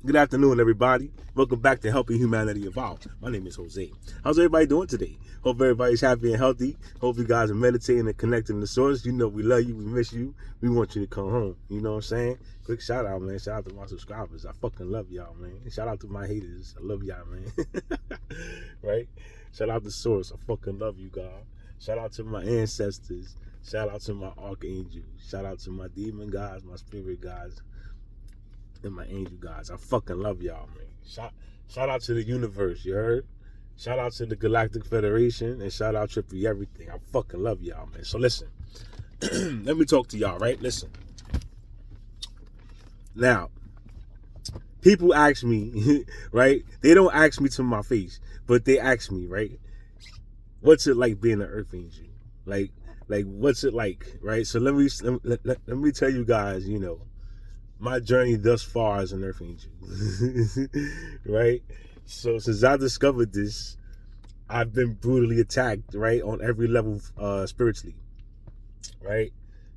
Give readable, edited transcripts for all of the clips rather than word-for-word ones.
Good afternoon, everybody. Welcome back to Helping Humanity Evolve. My name is Jose. How's everybody doing today? Hope everybody's happy and healthy. Hope you guys are meditating and connecting to the source. You know we love you, we miss you. We want you to come home. You know what I'm saying? Quick shout out, man. Shout out to my subscribers. I fucking love y'all, man. Shout out to my haters. I love y'all, man. Right? Shout out to Source. I fucking love you, God. Shout out to my ancestors. Shout out to my archangels. Shout out to my demon guys, my spirit guys, and my angel guys. I fucking love y'all, man. Shout out to the universe, you heard? Shout out to the Galactic Federation, and shout out Trippy everything. I fucking love y'all, man. So listen, let me talk to y'all, right? Listen. Now, people ask me, right? They don't ask me to my face, but they ask me, right? What's it like being an Earth Angel? Like what's it like, right? So let me tell you guys, you know, my journey thus far as an Earth Angel, right? So since I discovered this, I've been brutally attacked, right, on every level, spiritually, right?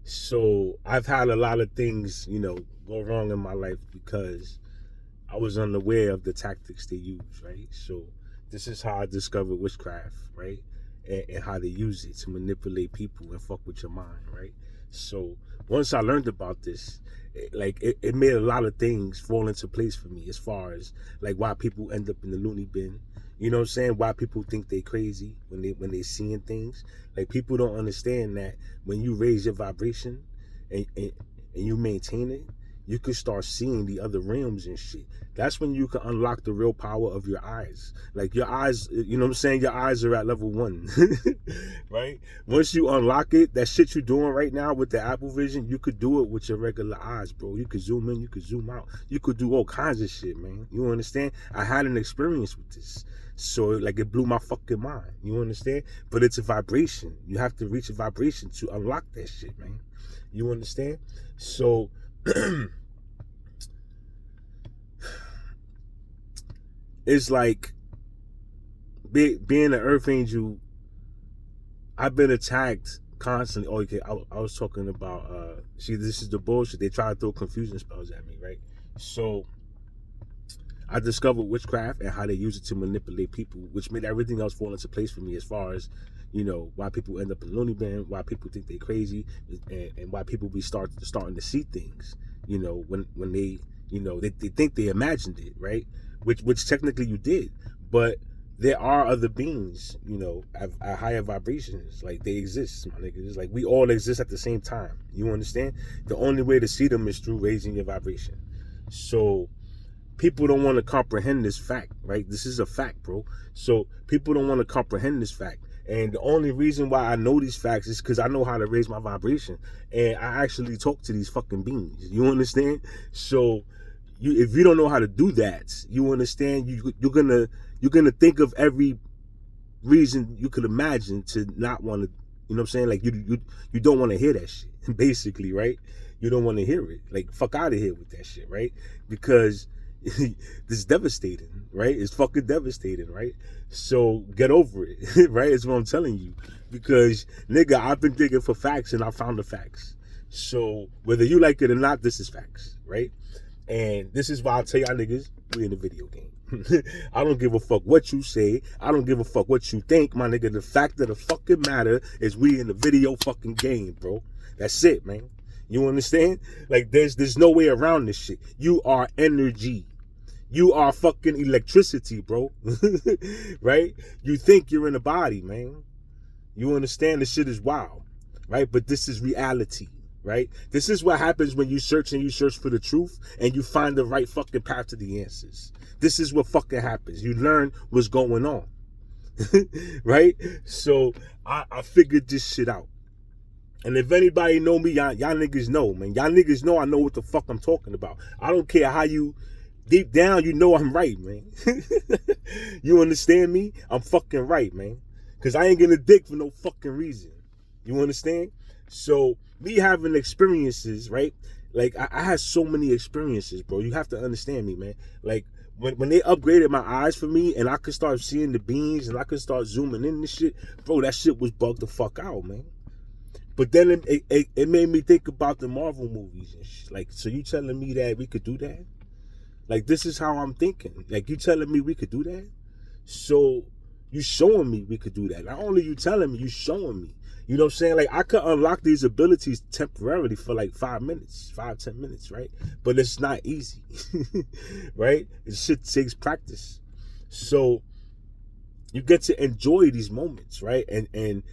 So I've had a lot of things, you know, go wrong in my life because I was unaware of the tactics they use, right? So this is how I discovered witchcraft, right? And how they use it to manipulate people and fuck with your mind, right? So once I learned about this, it made a lot of things fall into place for me, as far as like why people end up in the loony bin. You know what I'm saying? Why people think they crazy when they seeing things. Like, people don't understand that when you raise your vibration and you maintain it, you can start seeing the other realms and shit. That's when you can unlock the real power of your eyes. Like, your eyes, you know what I'm saying? Your eyes are at level 1, right? Once you unlock it, that shit you're doing right now with the Apple Vision, you could do it with your regular eyes, bro. You could zoom in, you could zoom out. You could do all kinds of shit, man. You understand? I had an experience with this. So, like, it blew my fucking mind. You understand? But it's a vibration. You have to reach a vibration to unlock that shit, man. You understand? So, it's like being an Earth Angel. I've been attacked constantly. Oh, okay, I was talking about see, this is the bullshit. They try to throw confusion spells at me, right? So I discovered witchcraft and how they use it to manipulate people, which made everything else fall into place for me, as far as, you know, why people end up in loony bin, why people think they're crazy, and why people be starting to see things, you know, when they, you know, they think they imagined it, right? Which technically you did, but there are other beings, you know, at higher vibrations. Like, they exist, my niggas. Like, we all exist at the same time. You understand? The only way to see them is through raising your vibration. So people don't want to comprehend this fact, right? This is a fact, bro. So people don't want to comprehend this fact. And the only reason why I know these facts is because I know how to raise my vibration. And I actually talk to these fucking beings. You understand? So if you don't know how to do that, you understand, you're gonna think of every reason you could imagine to not want to, you know what I'm saying? Like, you don't want to hear that shit, basically, right? You don't want to hear it. Like, fuck out of here with that shit, right? Because this is devastating, right? It's fucking devastating, right? So get over it, right? Is what I'm telling you. Because, nigga, I've been digging for facts and I found the facts. So whether you like it or not, this is facts, right? And this is why I tell y'all niggas, we in the video game. I don't give a fuck what you say. I don't give a fuck what you think, my nigga. The fact of the fucking matter is we in the video fucking game, bro. That's it, man. You understand? Like, there's no way around this shit. You are energy. You are fucking electricity, bro. Right? You think you're in a body, man. You understand? This shit is wild, right? But this is reality, right? This is what happens when you search for the truth and you find the right fucking path to the answers. This is what fucking happens. You learn what's going on, right? So I figured this shit out. And if anybody know me, y'all niggas know, man. Y'all niggas know I know what the fuck I'm talking about. I don't care how you, deep down, you know I'm right, man. You understand me? I'm fucking right, man. Because I ain't gonna dick for no fucking reason. You understand? So, me having experiences, right? Like, I had so many experiences, bro. You have to understand me, man. Like, when they upgraded my eyes for me and I could start seeing the beams and I could start zooming in this shit, bro, that shit was bugged the fuck out, man. But then it made me think about the Marvel movies and shit. Like, so you telling me that we could do that? Like, this is how I'm thinking. Like, you telling me we could do that? So you showing me we could do that. Not only you telling me, you showing me. You know what I'm saying? Like, I could unlock these abilities temporarily for like 5-10 minutes, right? But it's not easy, right? This shit takes practice. So you get to enjoy these moments, right? And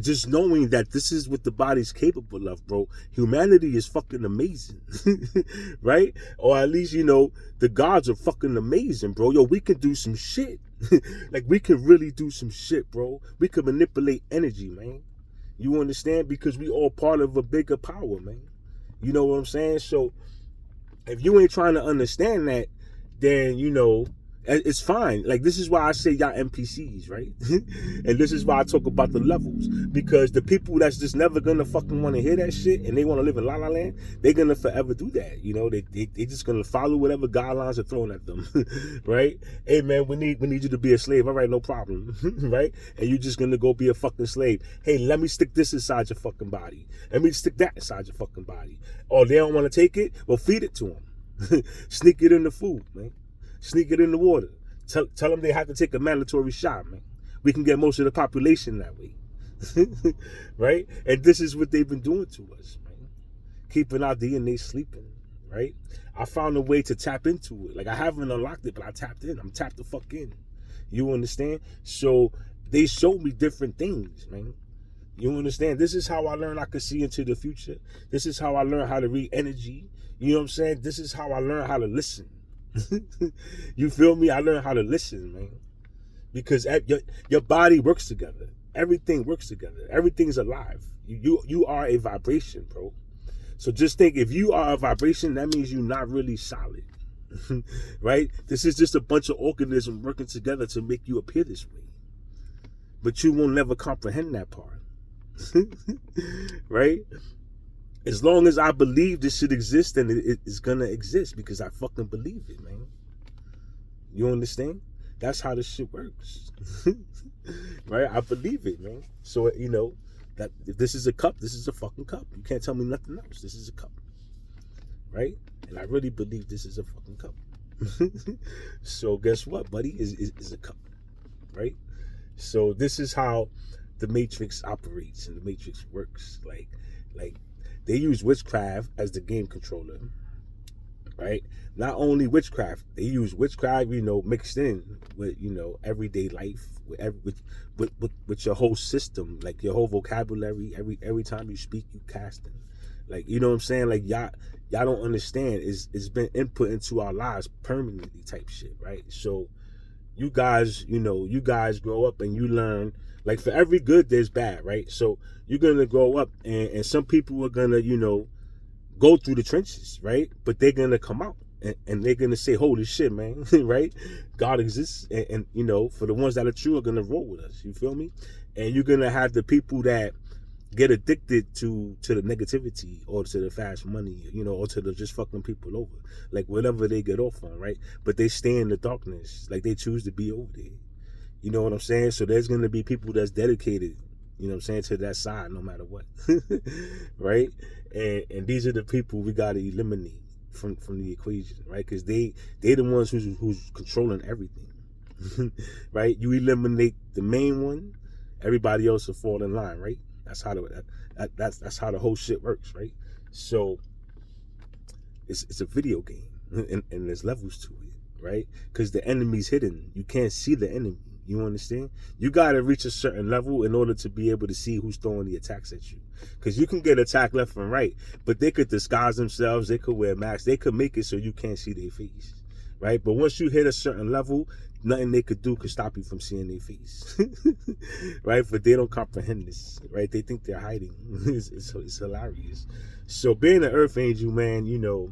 just knowing that this is what the body's capable of, bro. Humanity is fucking amazing, right? Or at least, the gods are fucking amazing, bro. Yo, we can do some shit. Like, we can really do some shit, bro. We can manipulate energy, man. You understand? Because we all part of a bigger power, man. You know what I'm saying? So if you ain't trying to understand that, then, it's fine. Like, this is why I say y'all NPCs, right? And this is why I talk about the levels. Because the people that's just never gonna fucking want to hear that shit and they want to live in La La Land, they're gonna forever do that. They just gonna follow whatever guidelines are thrown at them, right? Hey man, we need you to be a slave. All right, no problem, right? And you're just gonna go be a fucking slave. Hey, let me stick this inside your fucking body. Let me stick that inside your fucking body. Oh, they don't want to take it? Well, feed it to them. Sneak it in the food, man. Sneak it in the water. Tell them they have to take a mandatory shot, man. We can get most of the population that way. Right? And this is what they've been doing to us, man. Keeping our DNA sleeping, right? I found a way to tap into it. Like, I haven't unlocked it, but I tapped in. I'm tapped the fuck in. You understand? So they showed me different things, man. You understand? This is how I learned I could see into the future. This is how I learned how to read energy. You know what I'm saying? This is how I learned how to listen. You feel me? I learned how to listen, man. Because your body works together. Everything works together. Everything's alive. You are a vibration, bro. So just think, if you are a vibration, that means you're not really solid. Right? This is just a bunch of organisms working together to make you appear this way. But you will never comprehend that part. Right? As long as I believe this shit exists, then it's gonna exist because I fucking believe it, man. You understand? That's how this shit works. Right? I believe it, man. So, that if this is a cup, this is a fucking cup. You can't tell me nothing else. This is a cup. Right? And I really believe this is a fucking cup. So guess what, buddy? Is a cup. Right? So this is how the Matrix operates and the Matrix works. Like they use witchcraft as the game controller, right? Not only witchcraft, they use witchcraft, mixed in with, everyday life, with your whole system, like your whole vocabulary. Every time you speak, you casting. Like, you know what I'm saying? Like, y'all don't understand. It's been input into our lives permanently, type shit, right? So you guys grow up and you learn. Like, for every good, there's bad, right? So you're going to grow up and some people are going to, go through the trenches, right? But they're going to come out and they're going to say, holy shit, man, right? God exists. And, for the ones that are true are going to roll with us. You feel me? And you're going to have the people that get addicted to the negativity or to the fast money, or to the just fucking people over. Like, whatever they get off on, right? But they stay in the darkness. Like, they choose to be over there. You know what I'm saying? So there's going to be people that's dedicated, to that side no matter what. Right? And these are the people we got to eliminate from the equation, right? Because they the ones who's controlling everything. Right? You eliminate the main one, everybody else will fall in line, right? That's how that's how the whole shit works, right? So it's a video game and there's levels to it, right? Because the enemy's hidden. You can't see the enemy. You understand? You got to reach a certain level in order to be able to see who's throwing the attacks at you. Because you can get attacked left and right, but they could disguise themselves. They could wear masks. They could make it so you can't see their face, right? But once you hit a certain level, nothing they could do could stop you from seeing their face, right? But they don't comprehend this, right? They think they're hiding. It's hilarious. So being an Earth Angel, man, you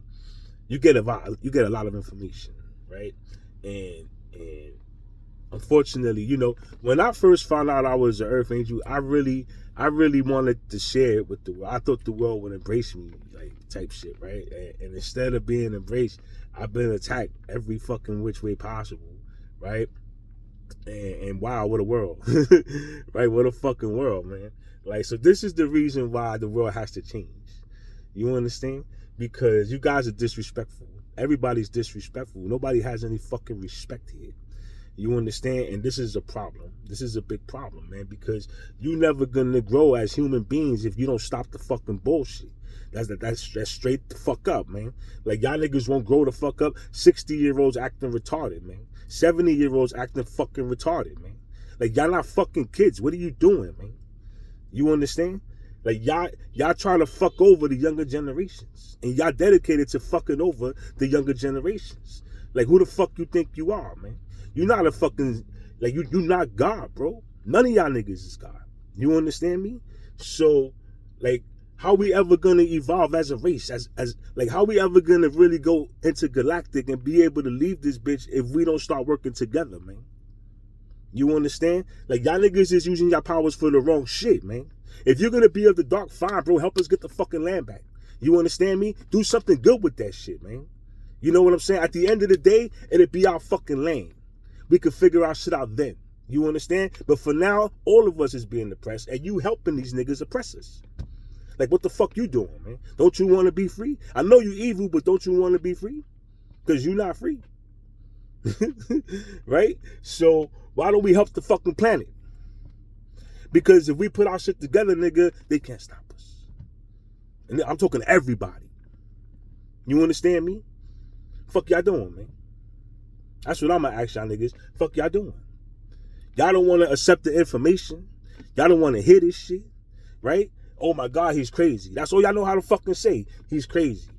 get a lot of information, right? And unfortunately, when I first found out I was an Earth Angel, I really wanted to share it with the world. I thought the world would embrace me, like, type shit, right? And instead of being embraced, I've been attacked every fucking which way possible, right? And wow, what a world. Right? What a fucking world, man. Like, so this is the reason why the world has to change. You understand? Because you guys are disrespectful. Everybody's disrespectful. Nobody has any fucking respect here. You understand? And this is a problem. This is a big problem, man, because you never gonna grow as human beings if you don't stop the fucking bullshit. That's straight the fuck up, man. Like, y'all niggas won't grow the fuck up. 60-year-olds acting retarded, man. 70-year-olds acting fucking retarded, man. Like, y'all not fucking kids. What are you doing, man? You understand? Like, y'all trying to fuck over the younger generations. And y'all dedicated to fucking over the younger generations. Like, who the fuck you think you are, man? You're not a fucking, like, you not God, bro. None of y'all niggas is God. You understand me? So, like, how we ever gonna evolve as a race? As like, how we ever gonna really go intergalactic and be able to leave this bitch if we don't start working together, man? You understand? Like, y'all niggas is using y'all powers for the wrong shit, man. If you're gonna be of the dark, fine, bro. Help us get the fucking land back. You understand me? Do something good with that shit, man. You know what I'm saying? At the end of the day, it'll be our fucking land. We could figure our shit out then. You understand? But for now, all of us is being oppressed, and you helping these niggas oppress us. Like, what the fuck you doing, man? Don't you want to be free? I know you evil, but don't you want to be free? Because you not free. Right? So, why don't we help the fucking planet? Because if we put our shit together, nigga, they can't stop us. And I'm talking to everybody. You understand me? Fuck y'all doing, man? That's what I'm gonna ask y'all niggas. Fuck y'all doing? Y'all don't want to accept the information. Y'all don't want to hear this shit, right? Oh my God, he's crazy. That's all y'all know how to fucking say. He's crazy.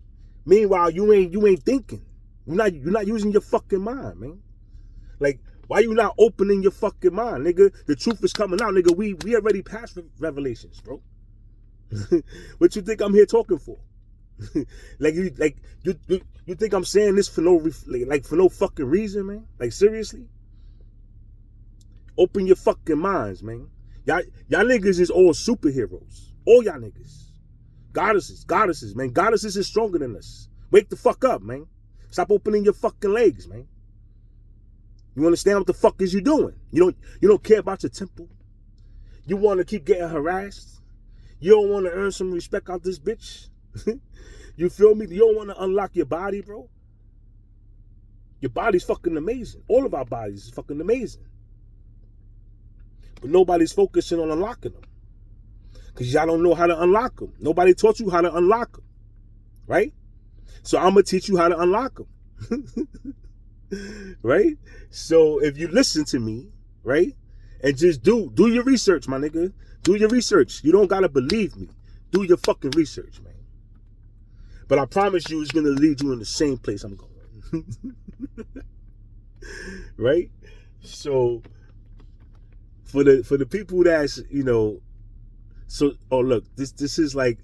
Meanwhile, you ain't thinking. You're not using your fucking mind, man. Like, why you not opening your fucking mind, nigga? The truth is coming out, nigga. We already passed Revelations, bro. What you think I'm here talking for? You think I'm saying this for no fucking reason, man? Like, seriously? Open your fucking minds, man. Y'all niggas is all superheroes. All y'all niggas. Goddesses, man. Goddesses is stronger than us. Wake the fuck up, man. Stop opening your fucking legs, man. You understand what the fuck is you doing? You don't care about your temple. You want to keep getting harassed. You don't want to earn some respect out this bitch. You feel me? You don't want to unlock your body, bro. Your body's fucking amazing. All of our bodies is fucking amazing. But nobody's focusing on unlocking them. Because y'all don't know how to unlock them. Nobody taught you how to unlock them. Right? So I'm going to teach you how to unlock them. Right? So if you listen to me, right? And just do your research, my nigga. Do your research. You don't got to believe me. Do your fucking research, man. But I promise you it's going to lead you in the same place I'm going. Right? So for the people that's, look, this is like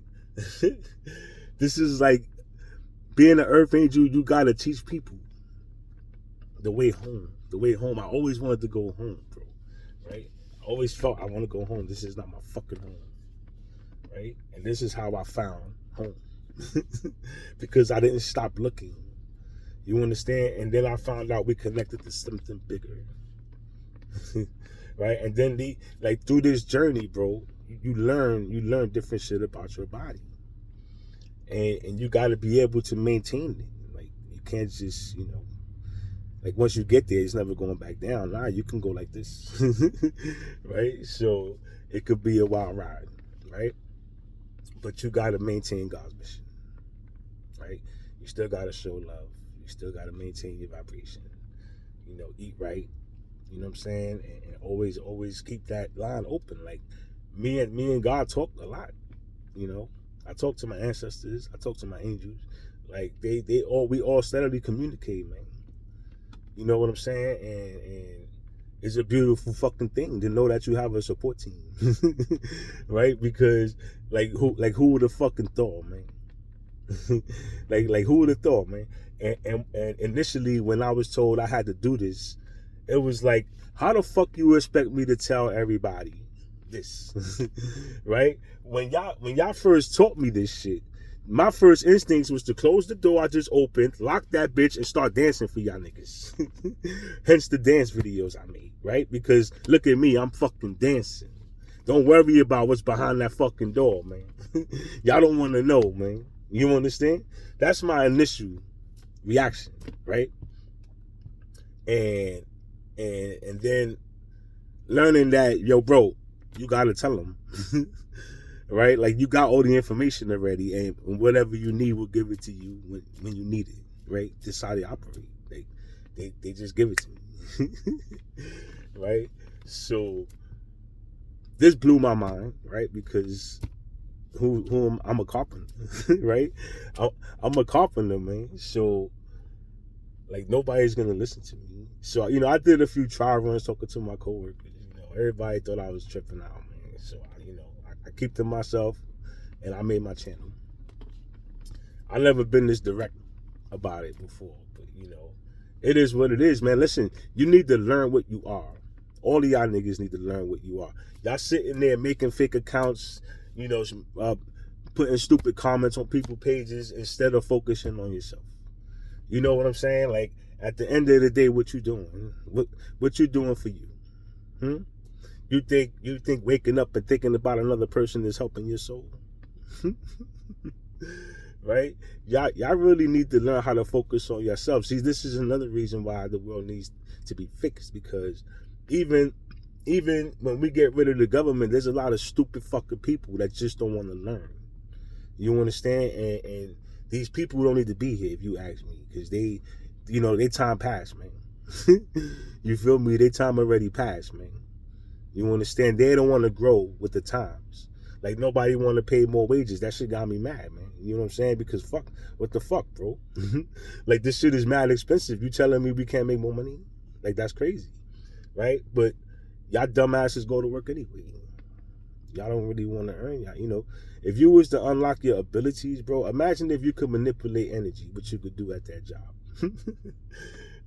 this is like being an earth angel. You got to teach people the way home. The way home. I always wanted to go home, bro. Right? I always felt I want to go home. This is not my fucking home. Right? And this is how I found home. Because I didn't stop looking. You understand? And then I found out we connected to something bigger. Right? And then through this journey, bro, you learn different shit about your body. And you got to be able to maintain it. Like, you can't just, like, once you get there, it's never going back down. Nah, you can go like this. Right? So it could be a wild ride, right? But you got to maintain God's mission, right? You still got to show love. You still got to maintain your vibration. Eat right. You know what I'm saying? And always keep that line open. Like, me and God talk a lot. I talk to my ancestors. I talk to my angels. Like, we all steadily communicate, man. You know what I'm saying? And it's a beautiful fucking thing to know that you have a support team. Right? Because who would have fucking thought, man? like who would have thought, man? And initially when I was told I had to do this, it was like, how the fuck you expect me to tell everybody this? Right? When y'all first taught me this shit, my first instinct was to close the door I just opened, lock that bitch, and start dancing for y'all niggas. Hence the dance videos I made, right? Because look at me, I'm fucking dancing. Don't worry about what's behind that fucking door, man. Y'all don't want to know, man. You understand? That's my initial reaction, right? And and then learning that, yo, bro, you gotta tell them, right? Like, you got all the information already, and whatever you need, will give it to you when you need it, right? This is how they operate. They just give it to me, right? So this blew my mind, right? Because I'm a carpenter, right? I'm a carpenter, man. So like, nobody's gonna listen to me. So, I did a few trial runs talking to my coworkers. Everybody thought I was tripping out, man. So I keep to myself, and I made my channel. I never been this direct about it before, but it is what it is, man. Listen, you need to learn what you are. All of y'all niggas need to learn what you are. Y'all sitting there making fake accounts, putting stupid comments on people's pages instead of focusing on yourself. You know what I'm saying? Like, at the end of the day, what you doing? What you doing for you? You think waking up and thinking about another person is helping your soul? Right? Y'all really need to learn how to focus on yourself. See, this is another reason why the world needs to be fixed, because even when we get rid of the government, there's a lot of stupid fucking people that just don't want to learn. You understand? And these people don't need to be here, if you ask me, because they time passed, man. You feel me? Their time already passed, man. You understand? They don't want to grow with the times. Like, nobody want to pay more wages. That shit got me mad, man. You know what I'm saying? Because fuck, what the fuck, bro? Like, this shit is mad expensive. You telling me we can't make more money? Like, that's crazy, right? But y'all dumbasses go to work anyway. Y'all don't really want to earn y'all. If you was to unlock your abilities, bro, imagine if you could manipulate energy, what you could do at that job.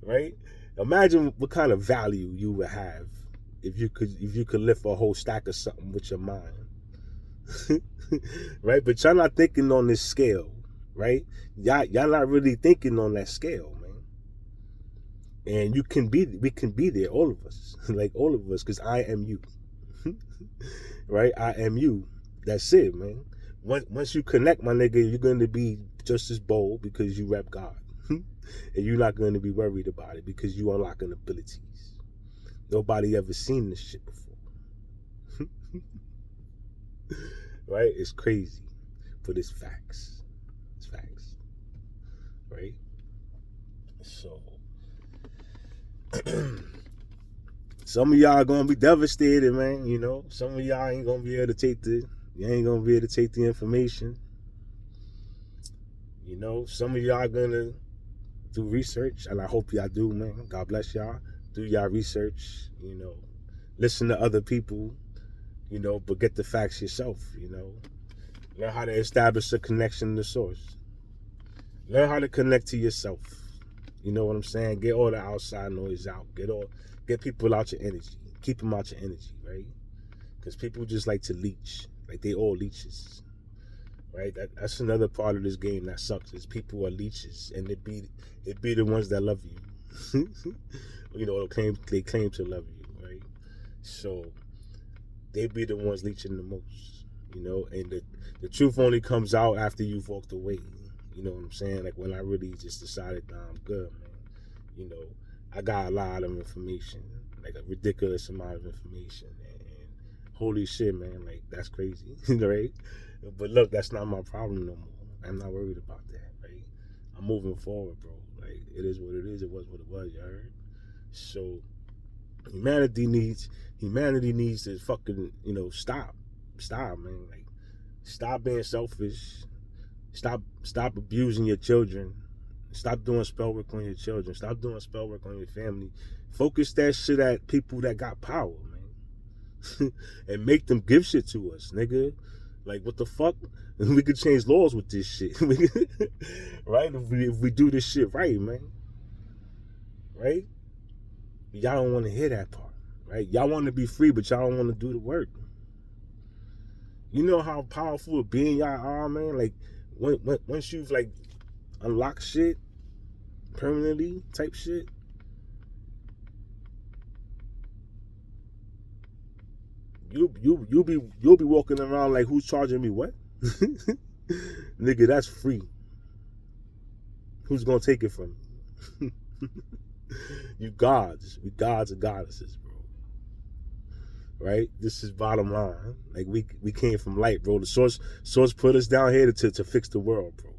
Right? Imagine what kind of value you would have if you could lift a whole stack of something with your mind. Right? But y'all not thinking on this scale, right? Y'all not really thinking on that scale, man. And we can be there, all of us. Like, all of us, because I am you. Right? I am you. That's it, man. Once you connect, my nigga, you're going to be just as bold because you rep God. And you're not going to be worried about it because you unlocking abilities. Nobody ever seen this shit before. Right? It's crazy. But it's facts. It's facts. Right? So some of y'all gonna be devastated, man. Some of y'all ain't gonna be able to take the information. Some of y'all gonna do research, and I hope y'all do, man. God bless y'all. Do y'all research, listen to other people, but get the facts yourself, Learn how to establish a connection to source. Learn how to connect to yourself. You know what I'm saying? Get all the outside noise out. Get people out your energy. Keep them out your energy, right? Because people just like to leech. Like, they all leeches. Right? That's another part of this game that sucks, is people are leeches, and it be the ones that love you. They claim to love you, right? So they be the ones leeching the most, and the truth only comes out after you've walked away. You know what I'm saying? Like, when I really just decided, nah, I'm good, man. I got a lot of information, like a ridiculous amount of information, and holy shit, man, like, that's crazy, right? But look, that's not my problem no more. I'm not worried about that, right? I'm moving forward, bro. Like, it is what it is. It was what it was, you heard? So humanity needs to fucking, stop, man. Like, stop being selfish. Stop abusing your children. Stop doing spell work on your children. Stop doing spell work on your family. Focus that shit at people that got power, man. And make them give shit to us, nigga. Like, what the fuck? We could change laws with this shit. Right? If we do this shit right, man. Right? Y'all don't want to hear that part. Right? Y'all want to be free, but y'all don't want to do the work. You know how powerful a being y'all are, man? Like, once you've, like, unlocked shit permanently type shit, you'll be walking around like, who's charging me what? Nigga, that's free. Who's gonna take it from you? You gods. We gods and goddesses, bro. Right? This is bottom line. Like we came from light, bro. The source put us down here to fix the world, bro.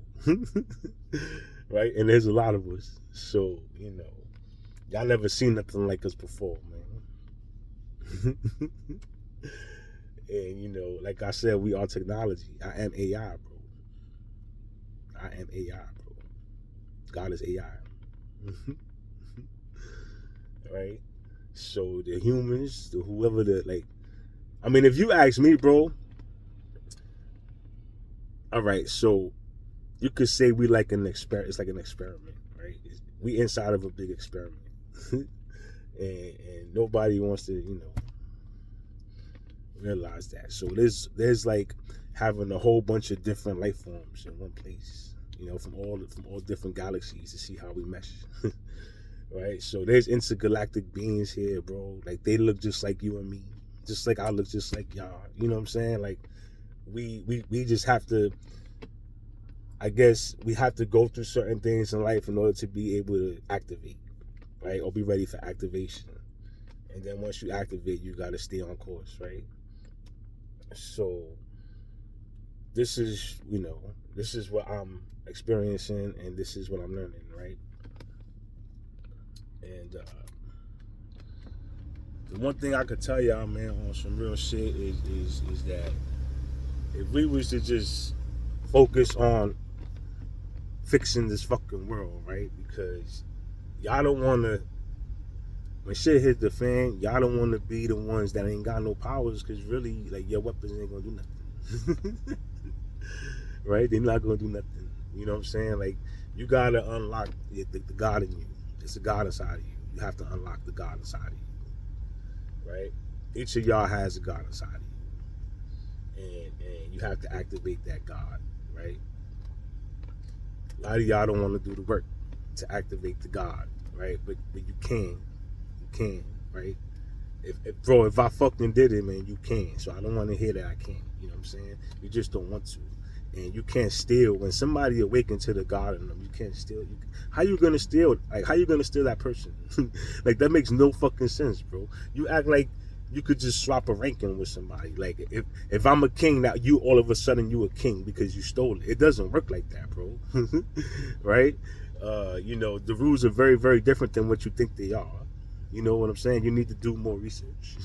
Right? And there's a lot of us. So, y'all never seen nothing like us before, man. And like I said, we are technology. I am AI, bro. I am AI, bro. God is AI. Right? So the humans, whoever if you ask me, bro, all right, so you could say we like an experiment. It's like an experiment, right? We inside of a big experiment. and nobody wants to, realize that. So there's like having a whole bunch of different life forms in one place, from all different galaxies to see how we mesh. Right? So there's intergalactic beings here, bro. Like they look just like you and me, just like I look just like y'all. You know what I'm saying? Like we just have to, I guess we have to go through certain things in life in order to be able to activate, right? Or be ready for activation. And then once you activate, you got to stay on course, right? So this is what I'm experiencing, and this is what I'm learning, right? And the one thing I could tell y'all, man, on some real shit is that if we was to just focus on fixing this fucking world, right? Because y'all don't want to, when shit hit the fan, y'all don't want to be the ones that ain't got no powers, because really, like, your weapons ain't gonna do nothing. Right? They're not gonna do nothing. You know what I'm saying? Like, you gotta unlock the God in you. It's a God inside of you. You have to unlock the God inside of you. Right? Each of y'all has a God inside of you. And you have to activate that God, right? A lot of y'all don't want to do the work to activate the God, right? But you can. You can, right? If I fucking did it, man, you can. So I don't want to hear that I can't. You know what I'm saying? You just don't want to. And you can't steal. When somebody awakens to the God in them, you can't steal. How you gonna steal? Like, how you gonna steal that person? Like, that makes no fucking sense, bro. You act like you could just swap a ranking with somebody. Like, if I'm a king, now you all of a sudden you a king because you stole it. It doesn't work like that, bro. Right? The rules are very, very different than what you think they are. You know what I'm saying? You need to do more research.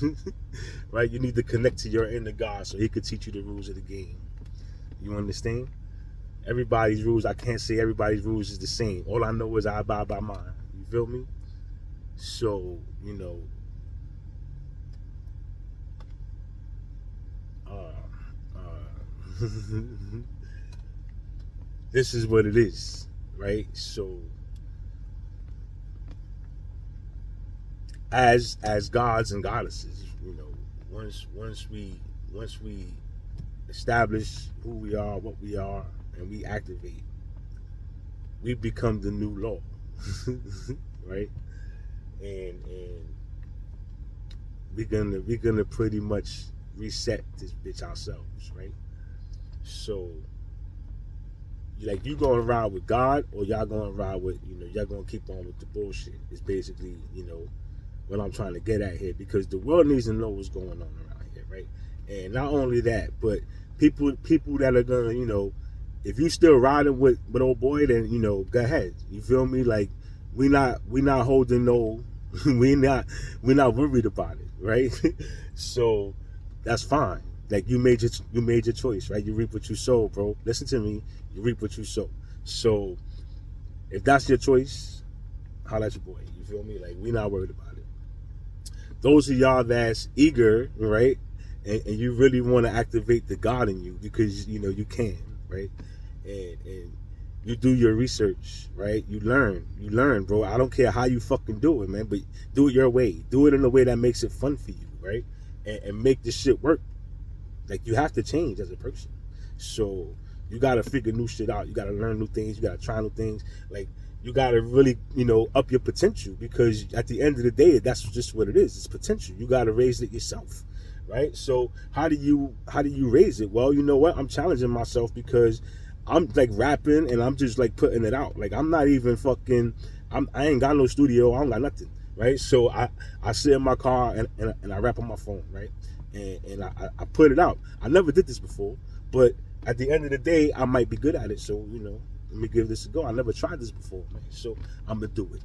Right? You need to connect to your inner God so he could teach you the rules of the game. You understand? Everybody's rules, I can't say everybody's rules is the same. All I know is I abide by mine. You feel me? So, this is what it is, right? So, as gods and goddesses, once we establish who we are, what we are, and we activate, we become the new law. Right? And we're gonna pretty much reset this bitch ourselves, right? So, you gonna ride with God, or y'all gonna ride with, y'all gonna keep on with the bullshit. It's basically, what I'm trying to get at here, because the world needs to know what's going on around here, right? And not only that, but people that are gonna, if you still riding with old boy, then go ahead. You feel me? Like, we not holding no, we not worried about it, right? So that's fine. Like, you made your choice, right? You reap what you sow, bro. Listen to me. You reap what you sow. So if that's your choice, holla at your boy. You feel me? Like, we not worried about it. Those of y'all that's eager, right? And you really want to activate the God in you, because you can, right? And you do your research, right? You learn, bro. I don't care how you fucking do it, man, but do it your way. Do it in a way that makes it fun for you, right? And make this shit work. Like, you have to change as a person. So you gotta figure new shit out. You gotta learn new things. You gotta try new things. Like, you gotta really, up your potential, because at the end of the day, that's just what it is. It's potential. You gotta raise it yourself, right? So how do you raise it? Well, you know what? I'm challenging myself, because I'm like rapping and I'm just like putting it out. Like I'm not even fucking. I ain't got no studio. I don't got nothing, right? So I sit in my car and I rap on my phone, right? And I put it out. I never did this before, but at the end of the day, I might be good at it. So let me give this a go. I never tried this before, man. So I'm gonna do it.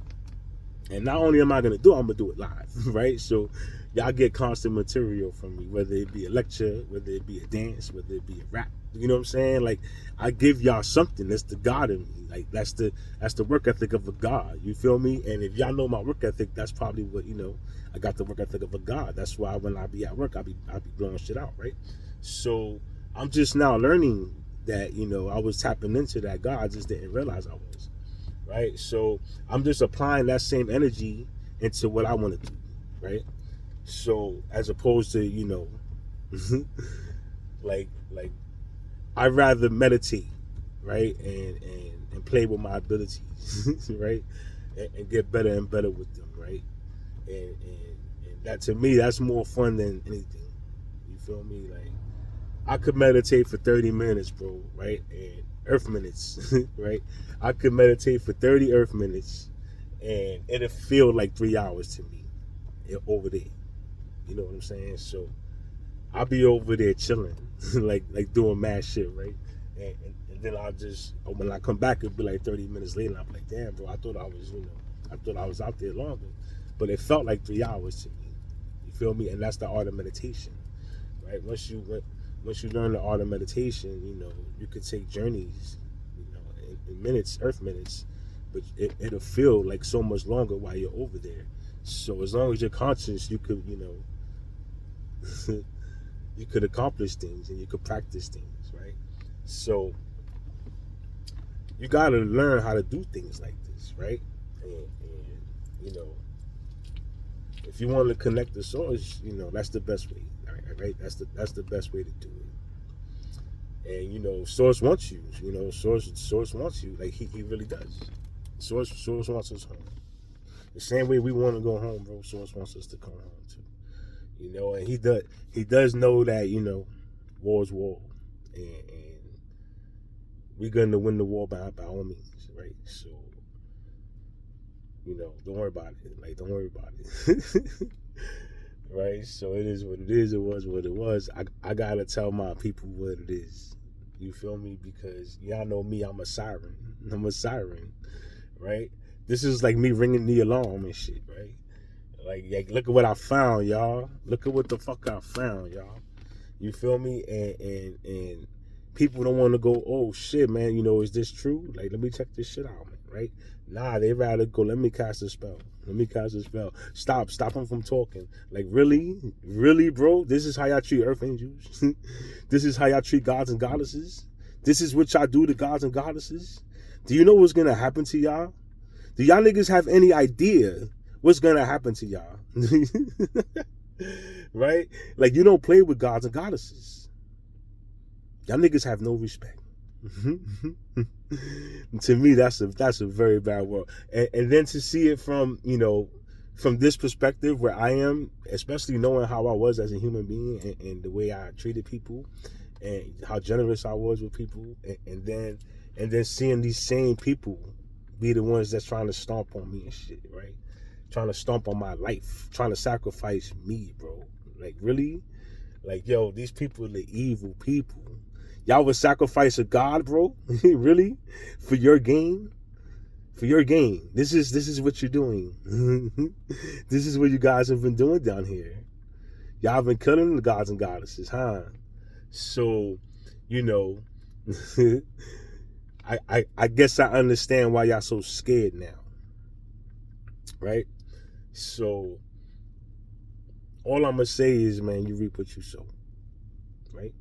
And not only am I gonna do it, I'm gonna do it live, right? So y'all get constant material from me, whether it be a lecture, whether it be a dance, whether it be a rap. You know what I'm saying? Like I give y'all something. That's the God in me. Like that's the work ethic of a God. You feel me? And if y'all know my work ethic, that's probably what I got the work ethic of a God. That's why when I be at work, I be blowing shit out, right? So I'm just now learning that I was tapping into that God. I just didn't realize I was. Right? So I'm just applying that same energy into what I want to do, right? So as opposed to, like I'd rather meditate, right? And play with my abilities, right? And get better and better with them, right? And that to me, that's more fun than anything. You feel me? Like I could meditate for 30 minutes, bro, right? And earth minutes, right? I could meditate for 30 earth minutes and it'll feel like 3 hours to me over there. You know what I'm saying? So I'll be over there chilling, like doing mad shit, right? And then I'll just, when I come back, it'll be like 30 minutes later. And I'm like, damn, bro, I thought I was out there longer. But it felt like 3 hours to me. You feel me? And that's the art of meditation, right? Once you learn the art of meditation, you could take journeys, in minutes, earth minutes, but it'll feel like so much longer while you're over there. So as long as you're conscious, you could, you could accomplish things and you could practice things, right? So you got to learn how to do things like this, right? And if you want to connect the source, that's the best way, right? That's the best way to do it. And Source wants you. Source wants you. Like he really does. Source wants us home. The same way we want to go home, bro. Source wants us to come home too. And he does know that war is war, and we're gonna win the war by all means, right? So don't worry about it. Like don't worry about it. Right? So it is what it is. It was what it was. I gotta tell my people what it is. You feel me? Because y'all know me, I'm a siren. I'm a siren, right? This is like me ringing the alarm and shit, right? Like look at what I found, y'all. Look at what the fuck I found, y'all. You feel me? And people don't want to go, oh shit, man, is this true? Like, let me check this shit out, man, right? Nah, they rather go, let me cast a spell. Let me cast a spell. Stop them from talking. Like, really? Really, bro? This is how y'all treat earth angels? This is how y'all treat gods and goddesses? This is what y'all do to gods and goddesses? Do you know what's gonna happen to y'all? Do y'all niggas have any idea what's gonna happen to y'all? Right? Like, you don't play with gods and goddesses. Y'all niggas have no respect. To me, that's a very bad word. And then to see it from this perspective where I am, especially knowing how I was as a human being and the way I treated people and how generous I was with people, and then seeing these same people be the ones that's trying to stomp on me and shit, right? Trying to stomp on my life, trying to sacrifice me, bro. Like, really? Like, yo, these people are the evil people. Y'all would sacrifice a god, bro? Really? For your gain? For your gain. This is what you're doing. This is what you guys have been doing down here. Y'all have been killing the gods and goddesses, huh? So, I guess I understand why y'all so scared now. Right? So all I'm gonna say is, man, you reap what you sow. Right?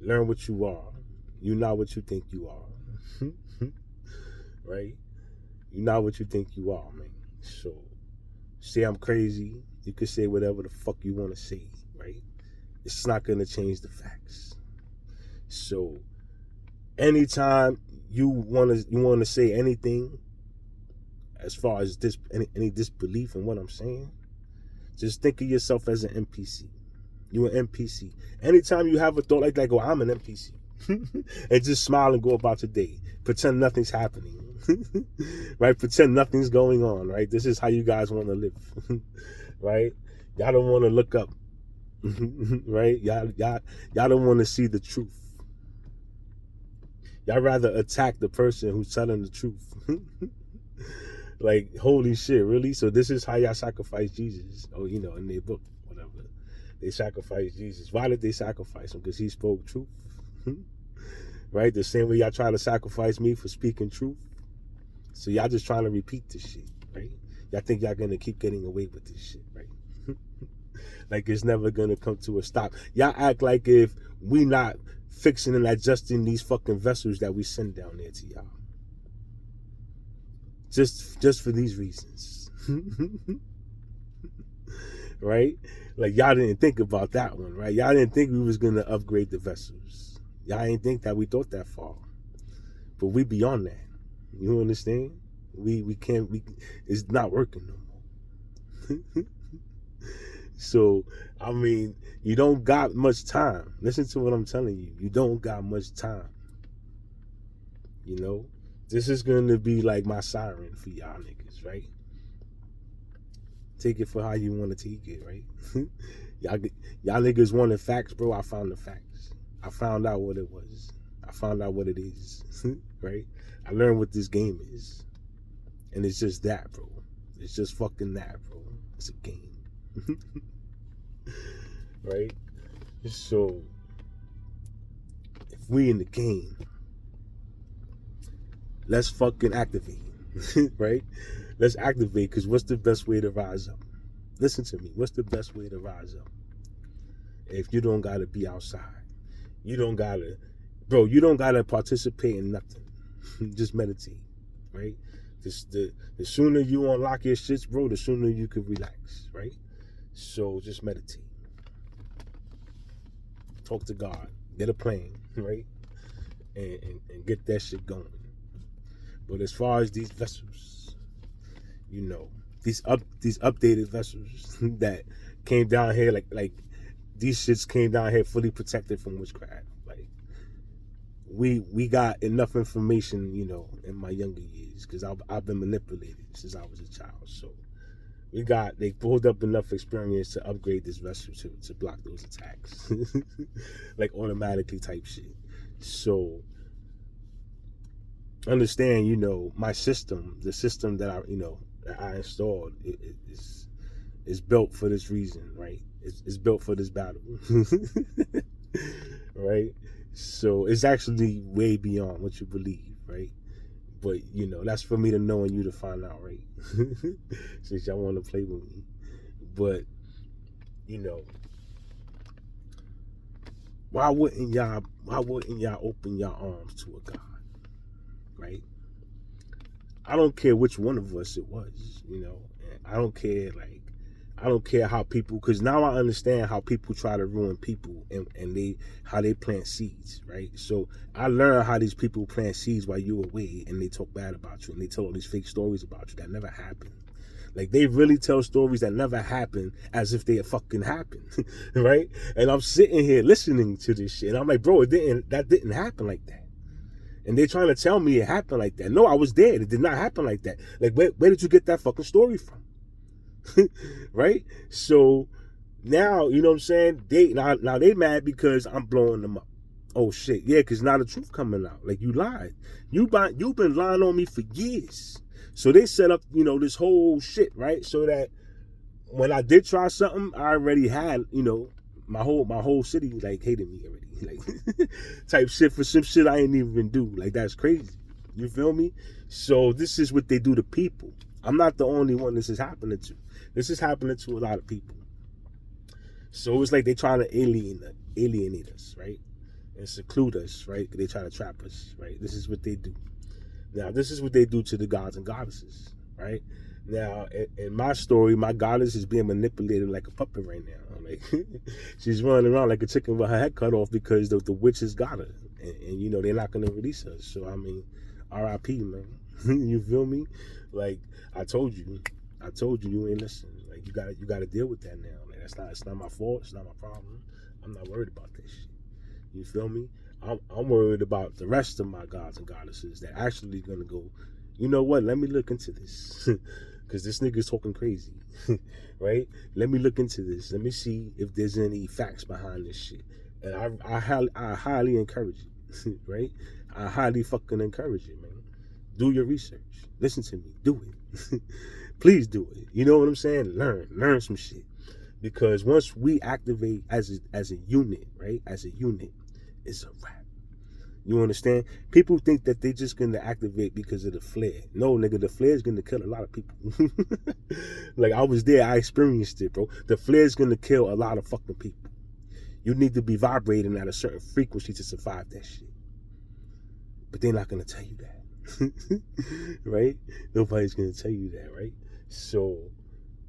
Learn what you are. You're not what you think you are. Right? You're not what you think you are, man. So say I'm crazy. You can say whatever the fuck you want to say, right? It's not gonna change the facts. So anytime you wanna say anything as far as any disbelief in what I'm saying, just think of yourself as an NPC. You're an NPC. Anytime you have a thought like that, go, I'm an NPC. and just smile and go about your day. Pretend nothing's happening. Right? Pretend nothing's going on, right? This is how you guys want to live. Right? Y'all don't want to look up. Right? Y'all don't want to see the truth. Y'all rather attack the person who's telling the truth. Like, holy shit, really? So this is how y'all sacrifice Jesus? Oh, you know, in their book, whatever. They sacrificed Jesus. Why did they sacrifice him? Because he spoke truth. Right? The same way y'all try to sacrifice me for speaking truth. So y'all just trying to repeat this shit, right? Y'all think y'all gonna keep getting away with this shit, right? Like it's never gonna come to a stop. Y'all act like if we not fixing and adjusting these fucking vessels that we send down there to y'all. Just for these reasons. Right? Like y'all didn't think about that one, right? Y'all didn't think we was gonna upgrade the vessels. Y'all didn't think that we thought that far. But we beyond that. You understand? We can't, it's not working no more. So, I mean, you don't got much time. Listen to what I'm telling you. You don't got much time. You know? This is going to be like my siren for y'all niggas, right? Take it for how you want to take it, right? y'all niggas wanted facts, bro. I found the facts. I found out what it was. I found out what it is, right? I learned what this game is. And it's just that, bro. It's just fucking that, bro. It's a game. Right? So, if we in the game, let's fucking activate. Right? Let's activate, because what's the best way to rise up? Listen to me. What's the best way to rise up? If you don't gotta be outside. You don't gotta, bro, you don't gotta participate in nothing. Just meditate, right? The sooner you unlock your shits, bro, the sooner you can relax, right? So just meditate. Talk to God. Get a plan, right? And get that shit going. But as far as these vessels, you know, these updated vessels that came down here, like these shits came down here fully protected from witchcraft. Like we got enough information, you know, in my younger years, because I've been manipulated since I was a child. So they pulled up enough experience to upgrade this vessel to block those attacks. Like automatically type shit. So understand, you know, my system, the system that I installed, is built for this reason, right? It's built for this battle. Right? So it's actually way beyond what you believe, right? But, you know, that's for me to know and you to find out, right? Since y'all want to play with me. But, you know, why wouldn't y'all open your arms to a God, right? I don't care which one of us it was, you know. I don't care how people, because now I understand how people try to ruin people and how they plant seeds, right? So I learned how these people plant seeds while you were away, and they talk bad about you, and they tell all these fake stories about you that never happened. Like, they really tell stories that never happened as if they fucking happened, right? And I'm sitting here listening to this shit, and I'm like, bro, that didn't happen like that. And they're trying to tell me it happened like that. No, I was there. It did not happen like that. Like, where did you get that fucking story from? Right? So now, you know what I'm saying? Now they mad because I'm blowing them up. Oh shit, yeah, because now the truth coming out. Like, you lied. You've been lying on me for years. So they set up, you know, this whole shit, right? So that when I did try something, I already had, you know, my whole city like hated me already. Like type shit for some shit I ain't even do. Like, that's crazy. You feel me? So this is what they do to people. I'm not the only one this is happening to. This is happening to a lot of people. So it's like they trying to alienate us, right? And seclude us, right? They try to trap us, right? This is what they do. Now, this is what they do to the gods and goddesses, right? Now, in my story, my goddess is being manipulated like a puppet right now. Like, she's running around like a chicken with her head cut off because the witches got her. And you know, they're not going to release her. So, I mean, R.I.P., man. You feel me? Like, I told you you ain't listening. Like, you got to deal with that now. Like, it's not my fault. It's not my problem. I'm not worried about that shit. You feel me? I'm worried about the rest of my gods and goddesses that actually gonna go, you know what, let me look into this. Because this nigga's talking crazy. Right? Let me look into this. Let me see if there's any facts behind this shit. And I highly encourage it. Right? I highly fucking encourage it, man. Do your research. Listen to me. Do it. Please do it. You know what I'm saying? Learn some shit. Because once we activate as a unit, right? As a unit, it's a wrap. You understand? People think that they just gonna activate because of the flare. No, nigga, the flare is gonna kill a lot of people. Like, I was there, I experienced it, bro. The flare is gonna kill a lot of fucking people. You need to be vibrating at a certain frequency to survive that shit. But they're not gonna tell you that. Right? Nobody's gonna tell you that, right? So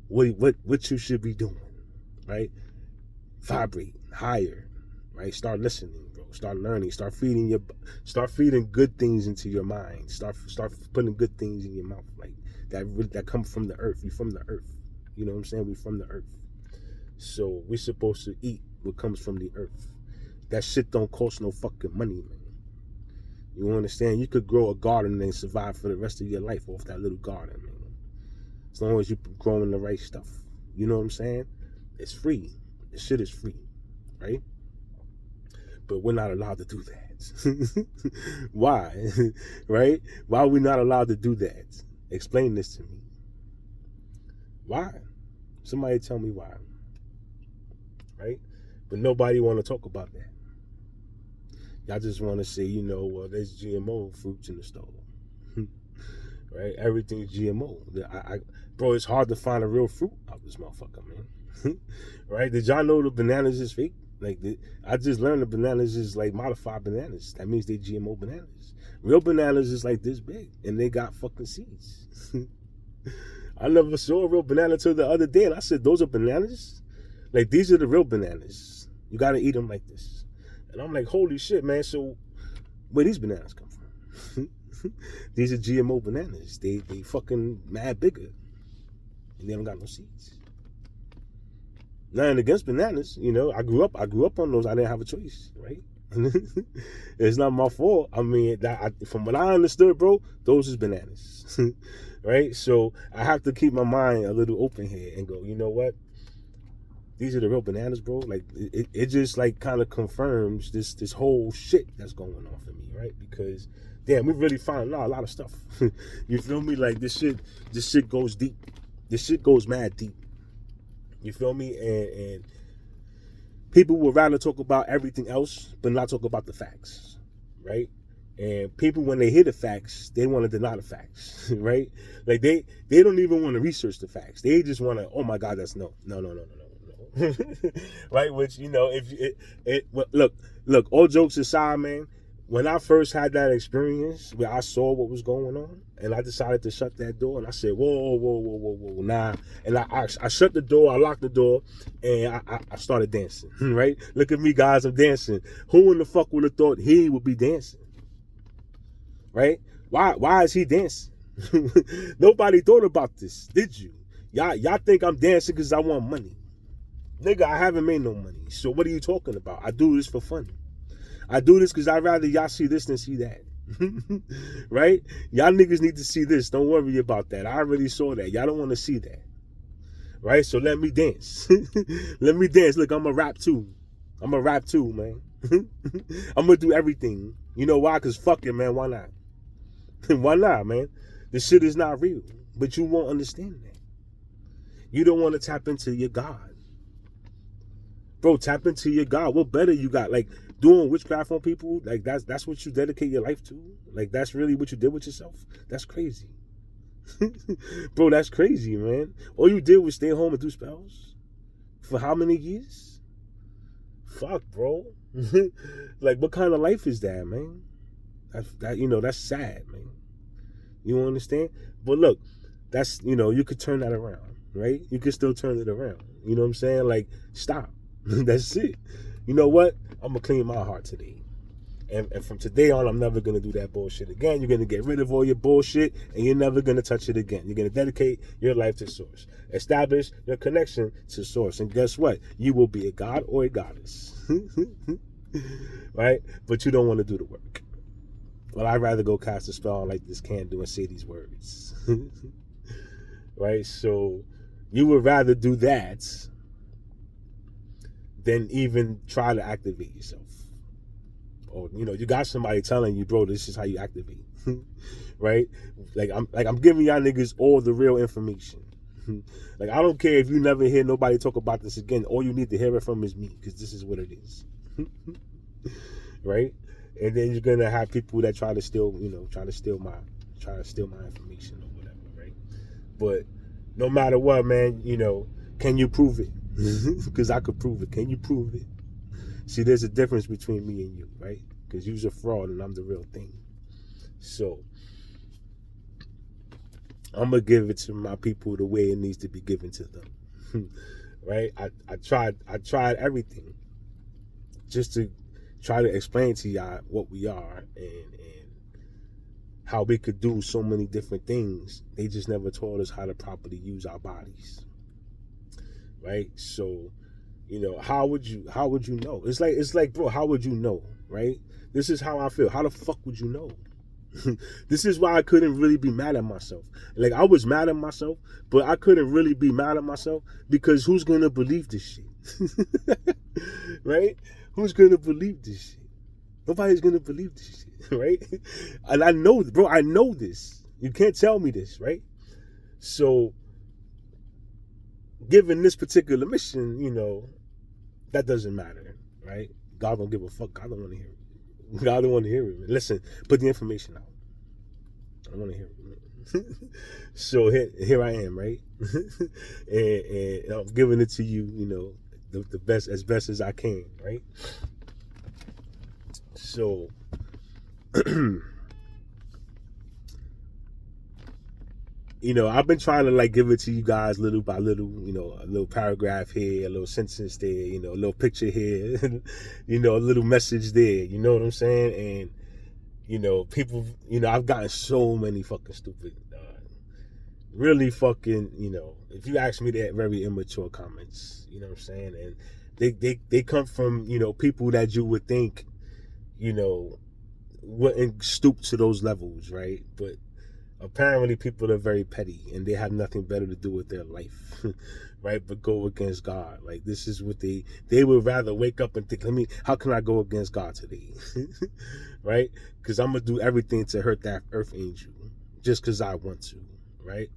what you should be doing, right? Vibrate higher, right? Start listening, bro. Start learning. Start feeding good things into your mind. Start putting good things in your mouth, like that come from the earth. We from the earth. You know what I'm saying? We from the earth. So we're supposed to eat what comes from the earth. That shit don't cost no fucking money, man. You understand? You could grow a garden and survive for the rest of your life off that little garden, man. As long as you're growing the right stuff. You know what I'm saying? It's free. This shit is free, right? But we're not allowed to do that. Why? Right? Why are we not allowed to do that? Explain this to me. Why? Somebody tell me why. Right? But nobody want to talk about that. Y'all just want to say, well, there's GMO fruits in the store. Right? Everything's GMO. Bro, it's hard to find a real fruit out this motherfucker, man. Right? Did y'all know the bananas is fake? Like, I just learned the bananas is like modified bananas. That means they GMO bananas. Real bananas is like this big, and they got fucking seeds. I never saw a real banana till the other day, and I said, those are bananas? Like, these are the real bananas. You got to eat them like this. And I'm like, holy shit, man. So where these bananas come from? These are GMO bananas. They fucking mad bigger. And they don't got no seeds. Nothing against bananas, I grew up on those. I didn't have a choice, right? It's not my fault. I mean, from what I understood, bro, those is bananas. Right? So I have to keep my mind a little open here and go, you know what? These are the real bananas, bro. Like, it just like kind of confirms this whole shit that's going on for me, right? Because damn, we really found out a lot of stuff. You feel me? Like, this shit goes deep. This shit goes mad deep. You feel me? And people would rather talk about everything else but not talk about the facts, right? And people, when they hear the facts, they want to deny the facts, right? Like, they don't even want to research the facts. They just want to, oh my God, that's no. Right? Which, look, all jokes aside, man, when I first had that experience where I saw what was going on, and I decided to shut that door, and I said, whoa, nah. And I shut the door, I locked the door, and I started dancing, right? Look at me, guys, I'm dancing. Who in the fuck would have thought he would be dancing? Right? Why is he dancing? Nobody thought about this, did you? Y'all think I'm dancing because I want money. Nigga, I haven't made no money. So what are you talking about? I do this for fun. I do this because I'd rather y'all see this than see that. Right? Y'all niggas need to see this. Don't worry about that. I already saw that. Y'all don't want to see that. Right? So let me dance. Let me dance. Look, I'm a rap too, man. I'm going to do everything. You know why? Because fuck it, man. Why not? Why not, man? This shit is not real. But you won't understand that. You don't want to tap into your God. Bro, tap into your God. What better you got? Like, doing witchcraft on people, like, that's what you dedicate your life to? Like, that's really what you did with yourself? That's crazy. Bro, that's crazy, man. All you did was stay home and do spells? For how many years? Fuck, bro. Like, what kind of life is that, man? That's sad, man. You understand? But look, that's, you could turn that around, right? You could still turn it around. You know what I'm saying? Like, stop. That's it. You know what? I'm going to clean my heart today. And from today on, I'm never going to do that bullshit again. You're going to get rid of all your bullshit, and you're never going to touch it again. You're going to dedicate your life to Source. Establish your connection to Source. And guess what? You will be a god or a goddess. right? But you don't want to do the work. Well, I'd rather go cast a spell on like this candle and say these words. Right? So you would rather do that than even try to activate yourself. Or you got somebody telling you, bro, this is how you activate. Right? I'm giving y'all niggas all the real information. Like, I don't care if you never hear nobody talk about this again. All you need to hear it from is me, because this is what it is. Right? And then you're gonna have people that try to steal my information or whatever, right? But no matter what, man, can you prove it? Because I could prove it. Can you prove it? See, there's a difference between me and you, right? Because you's a fraud and I'm the real thing. So I'm gonna give it to my people the way it needs to be given to them. Right? I tried everything just to try to explain to y'all what we are and how we could do so many different things. They just never taught us how to properly use our bodies. Right? So, how would you know? It's like, bro, how would you know? Right? This is how I feel. How the fuck would you know? This is why I couldn't really be mad at myself. Like, I was mad at myself, but I couldn't really be mad at myself because who's gonna believe this shit? Right? Who's gonna believe this shit? Nobody's gonna believe this shit, right? And I know, bro, I know this. You can't tell me this, right? So, given this particular mission, that doesn't matter, right? God don't give a fuck. God don't want to hear it. God don't want to hear it. Listen, put the information out. I don't want to hear it. So here I am, right? and I'm giving it to you, the best as I can, right? So I've been trying to like give it to you guys little by little, a little paragraph here, a little sentence there, a little picture here, a little message there, you know what I'm saying? And, people, I've gotten so many fucking stupid, really fucking, if you ask me, they're very immature comments, you know what I'm saying? And they come from, people that you would think, wouldn't stoop to those levels, right? But apparently people are very petty and they have nothing better to do with their life, right? But go against God. Like, this is what they would rather wake up and think, how can I go against God today? Right? Because I'm going to do everything to hurt that earth angel just because I want to, right?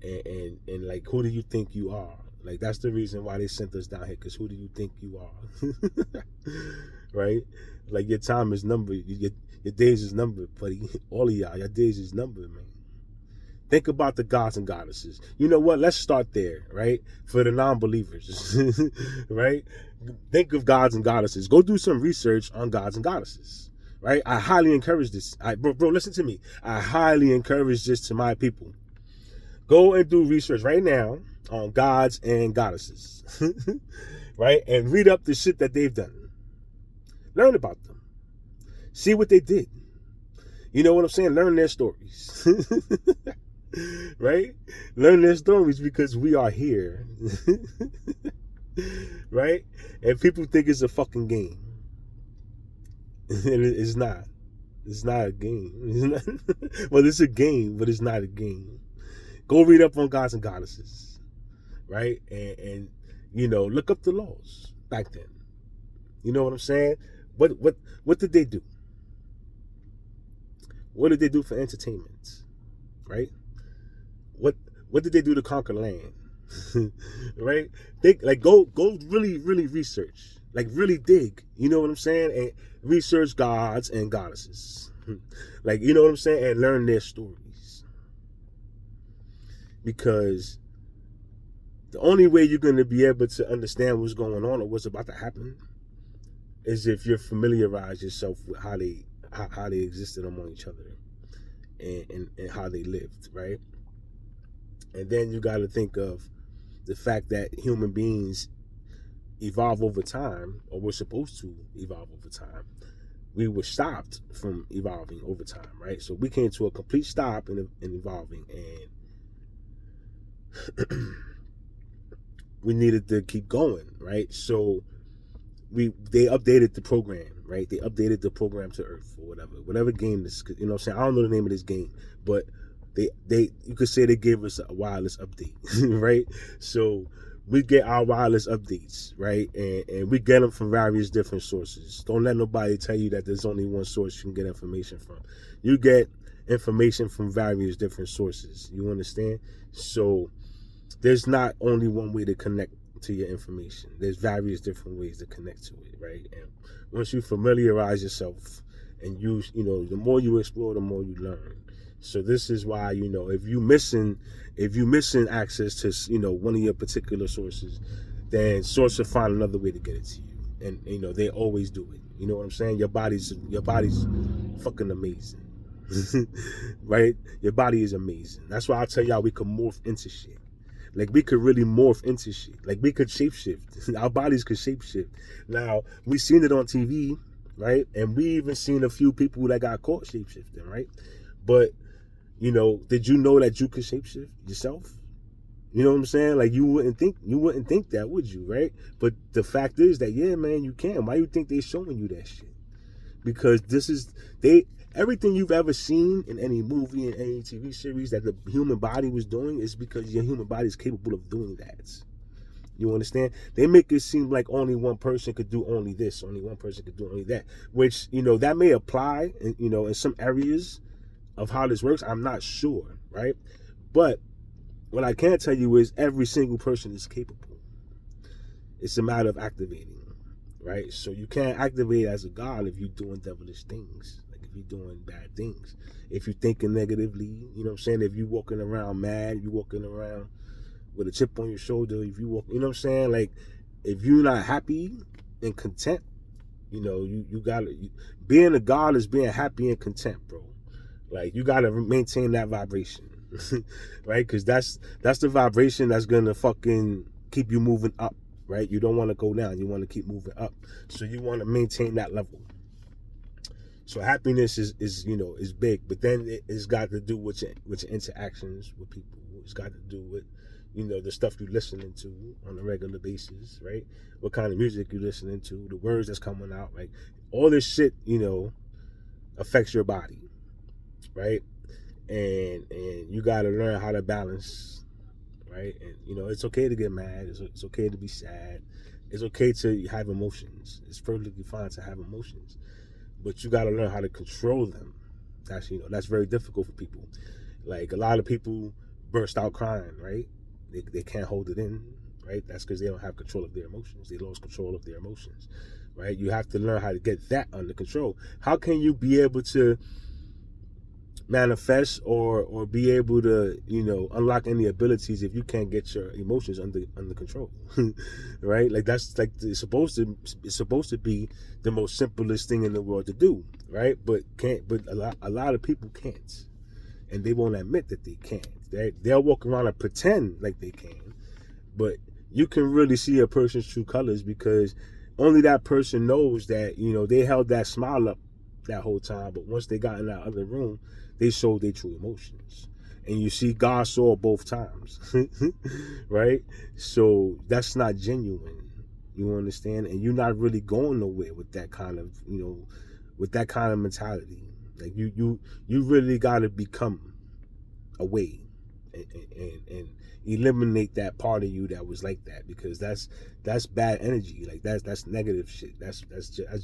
And like, who do you think you are? Like, that's the reason why they sent us down here, because who do you think you are? Right? Like, your time is numbered. Your days is numbered, buddy. All of y'all, your days is numbered, man. Think about the gods and goddesses. You know what? Let's start there, right? For the non-believers, right? Think of gods and goddesses. Go do some research on gods and goddesses, right? I highly encourage this. Bro, listen to me. I highly encourage this to my people. Go and do research right now on gods and goddesses, right? And read up the shit that they've done. Learn about them. See what they did. You know what I'm saying? Learn their stories. Right? Learn their stories, because we are here. Right? And people think it's a fucking game. And it's not. It's not a game. Well, it's a game, but it's not a game. Go read up on gods and goddesses. Right? And look up the laws back then. You know what I'm saying? What did they do? What did they do for entertainment? Right? What did they do to conquer land? Right? Go really, really research. Like, really dig. You know what I'm saying? And research gods and goddesses. Like, you know what I'm saying? And learn their stories. Because the only way you're going to be able to understand what's going on or what's about to happen is if you familiarize yourself with how they existed among each other and how they lived, right? And then you got to think of the fact that human beings evolve over time, or we're supposed to evolve over time. We were stopped from evolving over time, right? So we came to a complete stop in evolving, and we needed to keep going, right? So they updated the program, right? They updated the program to Earth or whatever game this, you know what I'm saying? I don't know the name of this game, but they you could say they gave us a wireless update, right? So we get our wireless updates, right? And we get them from various different sources. Don't let nobody tell you that there's only one source you can get information from. You get information from various different sources. You understand? So there's not only one way to connect to your information. There's various different ways to connect to it, right? And once you familiarize yourself and the more you explore, the more you learn. So this is why, if you missing access to, one of your particular sources, then source will find another way to get it to you. And they always do it. You know what I'm saying? Your body's fucking amazing. Right? Your body is amazing. That's why I tell y'all we can morph into shit. Like, we could really morph into shit. Like, we could shapeshift. Our bodies could shapeshift. Now, we seen it on TV, right? And we even seen a few people that got caught shapeshifting, right? But, did you know that you could shapeshift yourself? You know what I'm saying? Like, you wouldn't think that, would you, right? But the fact is that, yeah, man, you can. Why you think they showing you that shit? Because everything you've ever seen in any movie, in any TV series that the human body was doing is because your human body is capable of doing that. You understand? They make it seem like only one person could do only this, only one person could do only that, which, that may apply, in some areas of how this works. I'm not sure, right? But what I can tell you is every single person is capable. It's a matter of activating, right? So you can't activate as a god if you're doing devilish things. You're doing bad things. If you're thinking negatively, you know what I'm saying? If you're walking around mad, you're walking around with a chip on your shoulder, if you walk, you know what I'm saying? Like, if you're not happy and content, you gotta, being a god is being happy and content, bro. Like, you gotta maintain that vibration, right? Because that's the vibration that's gonna fucking keep you moving up, right? You don't want to go down. You want to keep moving up. So you want to maintain that level. So happiness is big, but then it's got to do with your interactions with people. It's got to do with, the stuff you're listening to on a regular basis, right? What kind of music you're listening to, the words that's coming out, right? All this shit, affects your body, right? And you got to learn how to balance, right? And, it's okay to get mad. It's okay to be sad. It's okay to have emotions. It's perfectly fine to have emotions. But you got to learn how to control them. That's very difficult for people. Like, a lot of people burst out crying, right? They can't hold it in, right? That's because they don't have control of their emotions. They lost control of their emotions, right? You have to learn how to get that under control. How can you be able to manifest or be able to unlock any abilities if you can't get your emotions under control? Right? Like, that's like it's supposed to be the most simplest thing in the world to do, right? But a lot of people can't, and they won't admit that they can't. They'll walk around and pretend like they can, but you can really see a person's true colors because only that person knows that they held that smile up that whole time, but once they got in that other room, they showed their true emotions. And you see, God saw both times, right? So that's not genuine. You understand? And you're not really going nowhere with that kind of, mentality. Like, you really got to become away and eliminate that part of you that was like that, because that's bad energy. Like, that's negative shit. That's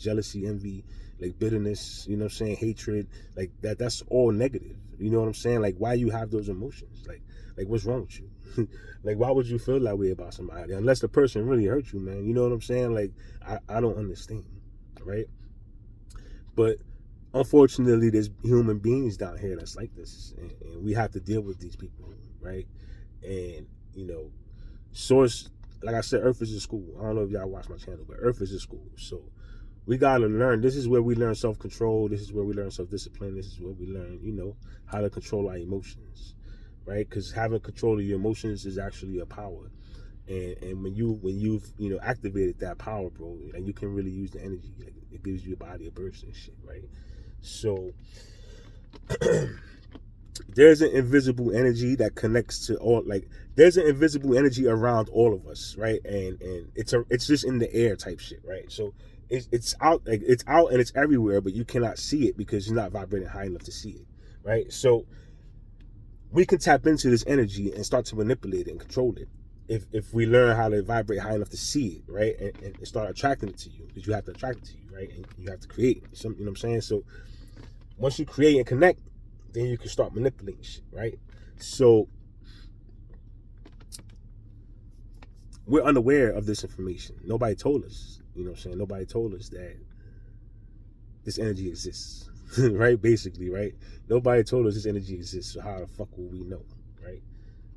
jealousy, envy, like bitterness, you know what I'm saying, hatred, like that's all negative. You know what I'm saying? Like, why you have those emotions? Like what's wrong with you? Like, why would you feel that way about somebody unless the person really hurt you, man? You know what I'm saying? Like, I don't understand, right? But unfortunately, there's human beings down here that's like this, and we have to deal with these people, right? And source, like I said, Earth is a school. I don't know if y'all watch my channel, but Earth is a school. So we gotta learn. This is where we learn self-control. This is where we learn self-discipline. This is where we learn, how to control our emotions, right? Because having control of your emotions is actually a power. And when you've activated that power, bro, and you can really use the energy, like, it gives your body a burst and shit, right? So there's an invisible energy that connects to all, like there's an invisible energy around all of us, right? And it's just in the air type shit, right? So it's out, like it's out and it's everywhere, but you cannot see it because you're not vibrating high enough to see it, right? So we can tap into this energy and start to manipulate it and control it if we learn how to vibrate high enough to see it, right? And start attracting it to you, because you have to attract it to you, right? And you have to create some, you know what I'm saying? So once you create and connect, then you can start manipulating shit, right? So we're unaware of this information. Nobody told us, you know what I'm saying? Nobody told us that this energy exists, right? Basically, right? Nobody told us this energy exists, so how the fuck will we know, right?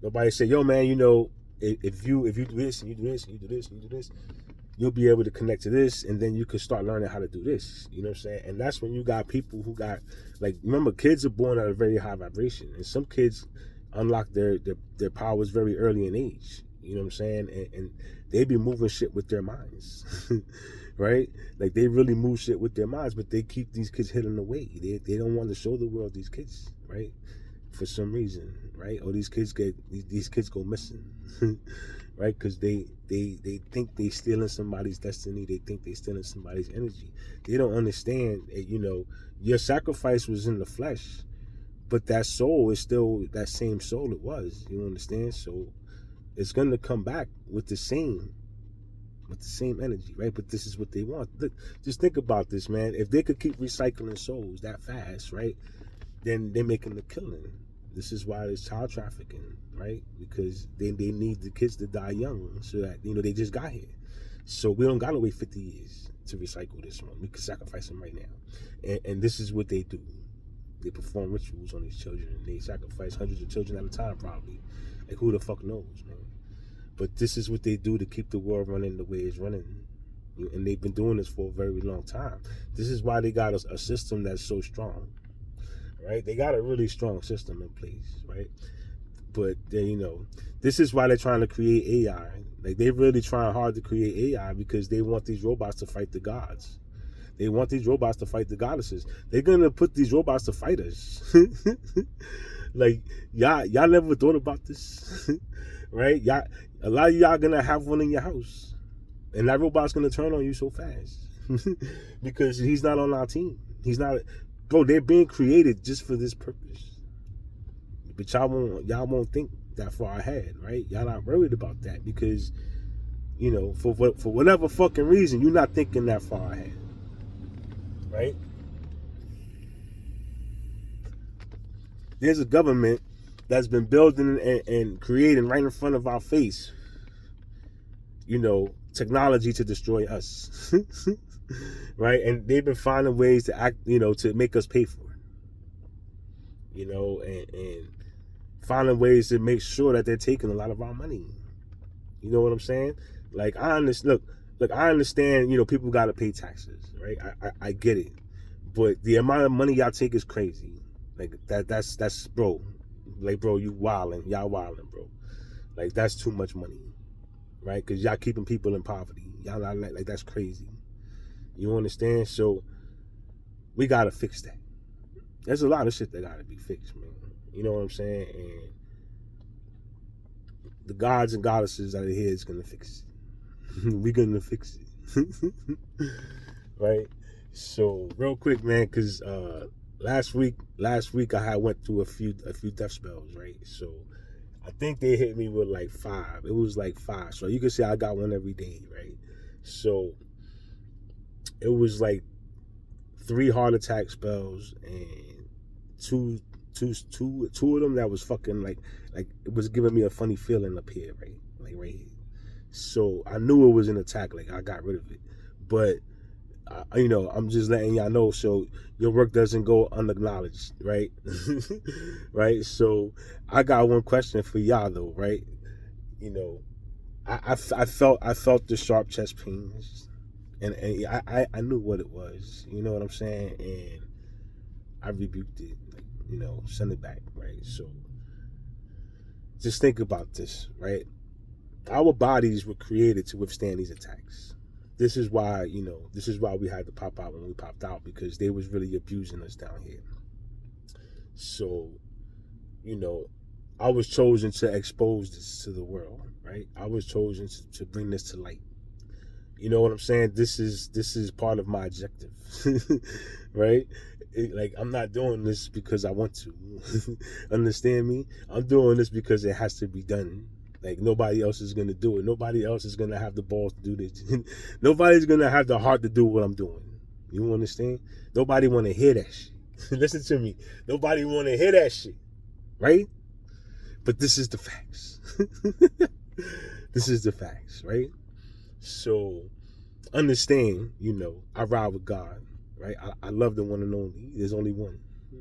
Nobody said, yo, man, you know, if you do this and you do this and you do this and you do this, you'll be able to connect to this, and then you can start learning how to do this. You know what I'm saying? And that's when you got people who got, like, remember, kids are born at a very high vibration, and some kids unlock their powers very early in age. You know what I'm saying? And they be moving shit with their minds, right? Like, they really move shit with their minds, but they keep these kids hidden away. They don't want to show the world these kids, right? For some reason, right? Or these kids go missing, right? Because they think they stealing somebody's destiny. They think they stealing somebody's energy. They don't understand that, you know, your sacrifice was in the flesh, but that soul is still that same soul it was. You understand? So it's gonna come back with the same energy, right? But this is what they want. Look, just think about this, man. If they could keep recycling souls that fast, right, then they're making the killing. This is why there's child trafficking, right? Because they need the kids to die young, so that, you know, they just got here. So we don't gotta wait 50 years to recycle this one. We can sacrifice them right now. And this is what they do. They perform rituals on these children. They sacrifice hundreds of children at a time, probably. Like, who the fuck knows, man? But this is what they do to keep the world running the way it's running. And they've been doing this for a very long time. This is why they got a system that's so strong, right? They got a really strong system in place, right? But then, you know, this is why they're trying to create AI. Like, they're really trying hard to create AI because they want these robots to fight the gods. They want these robots to fight the goddesses. They're gonna put these robots to fight us. Like, y'all never thought about this, right? Y'all, a lot of y'all gonna have one in your house, and that robot's gonna turn on you so fast because he's not on our team. He's not, bro. They're being created just for this purpose, but y'all won't think that far ahead, right? Y'all not worried about that because, you know, for whatever fucking reason, you're not thinking that far ahead, right? There's a government that's been building and creating right in front of our face, you know, technology to destroy us, right? And they've been finding ways to act, you know, to make us pay for it, you know, and finding ways to make sure that they're taking a lot of our money. You know what I'm saying? Like, I understand. Look, I understand. You know, people got to pay taxes, right? I get it, but the amount of money y'all take is crazy. Like, that's bro. Like, bro, y'all wilding, bro. Like, that's too much money, right? Because y'all keeping people in poverty. Y'all not like that's crazy. You understand? So we gotta fix that. There's a lot of shit that gotta be fixed, man. You know what I'm saying? And the gods and goddesses out of here is gonna fix it. We're gonna fix it, right? So real quick, man, because last week I had went through a few death spells, right? So I think they hit me with like 5. It was like 5. So you can say I got one every day, right? So it was like 3 heart attack spells and two of them that was fucking like it was giving me a funny feeling up here, right? Like right here. So I knew it was an attack. Like, I got rid of it, but you know, I'm just letting y'all know so your work doesn't go unacknowledged, right? Right. So I got one question for y'all though, right? You know, I felt the sharp chest pains, and I knew what it was. You know what I'm saying? And I rebuked it, like, you know, send it back, right? So just think about this, right? Our bodies were created to withstand these attacks. This is why, you know, we had to pop out when we popped out, because they was really abusing us down here. So you know, I was chosen to expose this to the world, right? I was chosen to bring this to light. You know what I'm saying? This is part of my objective, right? Like, I'm not doing this because I want to. Understand me? I'm doing this because it has to be done. Like, nobody else is gonna do it. Nobody else is gonna have the balls to do this. Nobody's gonna have the heart to do what I'm doing. You understand? Nobody want to hear that shit. Listen to me. Nobody want to hear that shit, right? But this is the facts. This is the facts, right? So understand, you know, I ride with God, right? I love the one and only. There's only one,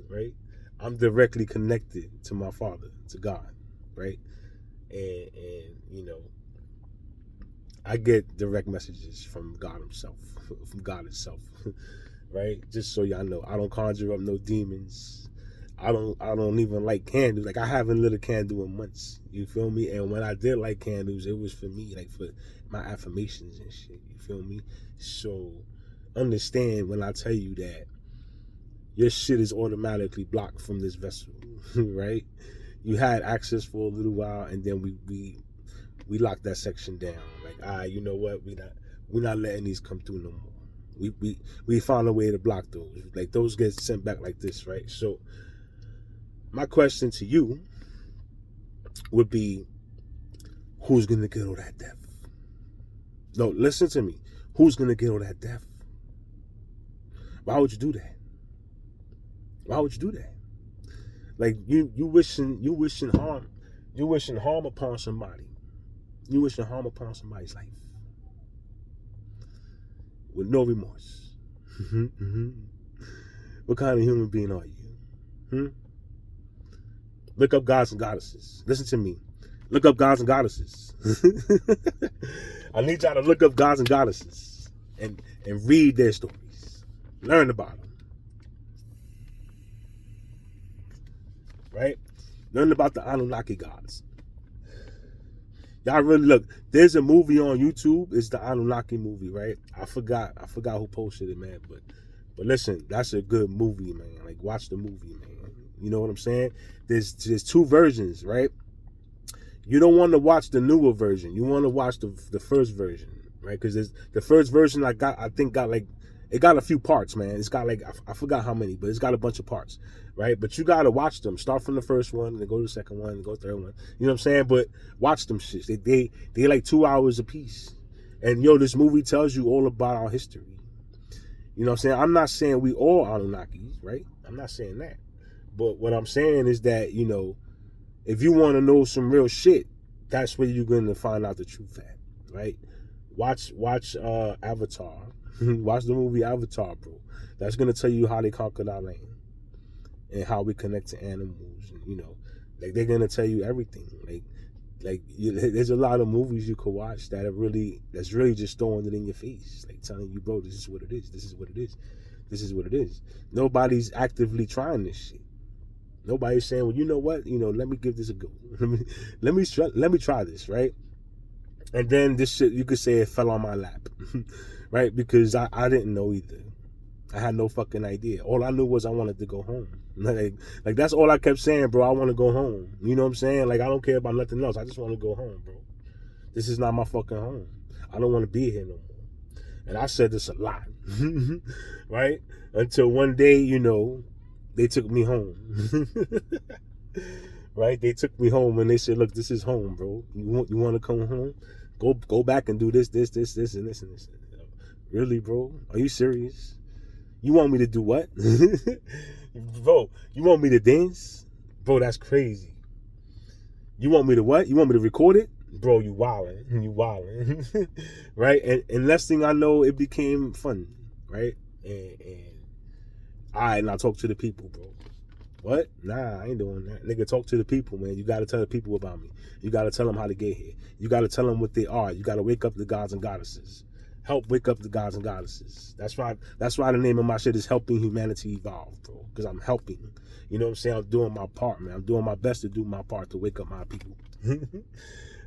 right? I'm directly connected to my Father, to God, right? And you know, I get direct messages from God Himself, from God itself, right? Just so y'all know, I don't conjure up no demons. I don't even light candles. Like, I haven't lit a candle in months. You feel me? And when I did light candles, it was for me, like for my affirmations and shit. You feel me? So understand when I tell you that your shit is automatically blocked from this vessel, right? You had access for a little while, and then we locked that section down. Like, you know what? We're not letting these come through no more. We found a way to block those. Like, those get sent back like this, right? So my question to you would be, who's gonna get all that death? No, listen to me. Who's gonna get all that death? Why would you do that? Why would you do that? Like, you wishing harm upon somebody. You wishing harm upon somebody's life with no remorse. What kind of human being are you? Look up gods and goddesses. Listen to me. Look up gods and goddesses. I need y'all to look up gods and goddesses and read their stories. Learn about them. Right? Learn about the Anunnaki gods. Y'all really look. There's a movie on YouTube. It's the Anunnaki movie, right? I forgot who posted it, man. But listen, that's a good movie, man. Like, watch the movie, man. You know what I'm saying? There's two versions, right? You don't want to watch the newer version. You want to watch the first version, right? Because the first version I think got like, it got a few parts, man. It's got like, I forgot how many, but it's got a bunch of parts, right? But you got to watch them. Start from the first one, then go to the second one, then go to the third one. You know what I'm saying? But watch them shits. They like 2 hours a piece. And yo, this movie tells you all about our history. You know what I'm saying? I'm not saying we all Anunnakis, right? I'm not saying that. But what I'm saying is that, you know, if you want to know some real shit, that's where you're going to find out the truth at, right? Watch Avatar. Watch the movie Avatar, bro. That's going to tell you how they conquered our land and how we connect to animals. And, you know, like, they're going to tell you everything. There's a lot of movies you could watch that's really just throwing it in your face, like telling you, bro, this is what it is. This is what it is. This is what it is. Nobody's actively trying this shit. Nobody's saying, well, you know what? You know, let me give this a go. let me try this, right? And then this shit, you could say it fell on my lap, right? Because I didn't know either. I had no fucking idea. All I knew was I wanted to go home. Like that's all I kept saying, bro. I want to go home. You know what I'm saying? Like, I don't care about nothing else. I just want to go home, bro. This is not my fucking home. I don't want to be here no more. And I said this a lot, right? Until one day, you know, they took me home. Right? They took me home and they said, look, this is home, bro. You want to come home? Go back and do this, and this. Really, bro? Are you serious? You want me to do what? Bro, you want me to dance? Bro, that's crazy. You want me to what? You want me to record it? Bro, you wildin'. Right? And next thing I know, it became fun, right? And I talk to the people, bro. What? Nah, I ain't doing that. Nigga, talk to the people, man. You got to tell the people about me. You got to tell them how to get here. You got to tell them what they are. You got to wake up the gods and goddesses. Help wake up the gods and goddesses. That's why the name of my shit is Helping Humanity Evolve, bro. Because I'm helping. You know what I'm saying? I'm doing my part, man. I'm doing my best to do my part to wake up my people.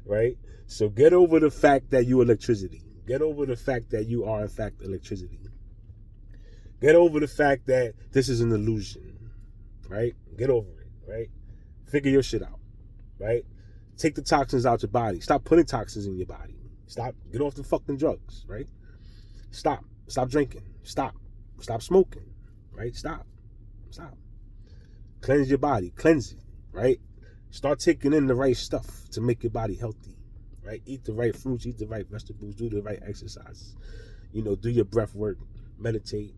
Right? So get over the fact that you electricity. Get over the fact that you are, in fact, electricity. Get over the fact that this is an illusion. Right? Get over it, right? Figure your shit out, right? Take the toxins out your body. Stop putting toxins in your body. Get off the fucking drugs, right? Stop drinking. Stop smoking, right? Stop. Cleanse your body, cleanse it, right? Start taking in the right stuff to make your body healthy, right? Eat the right fruits, eat the right vegetables, do the right exercises, do your breath work, meditate,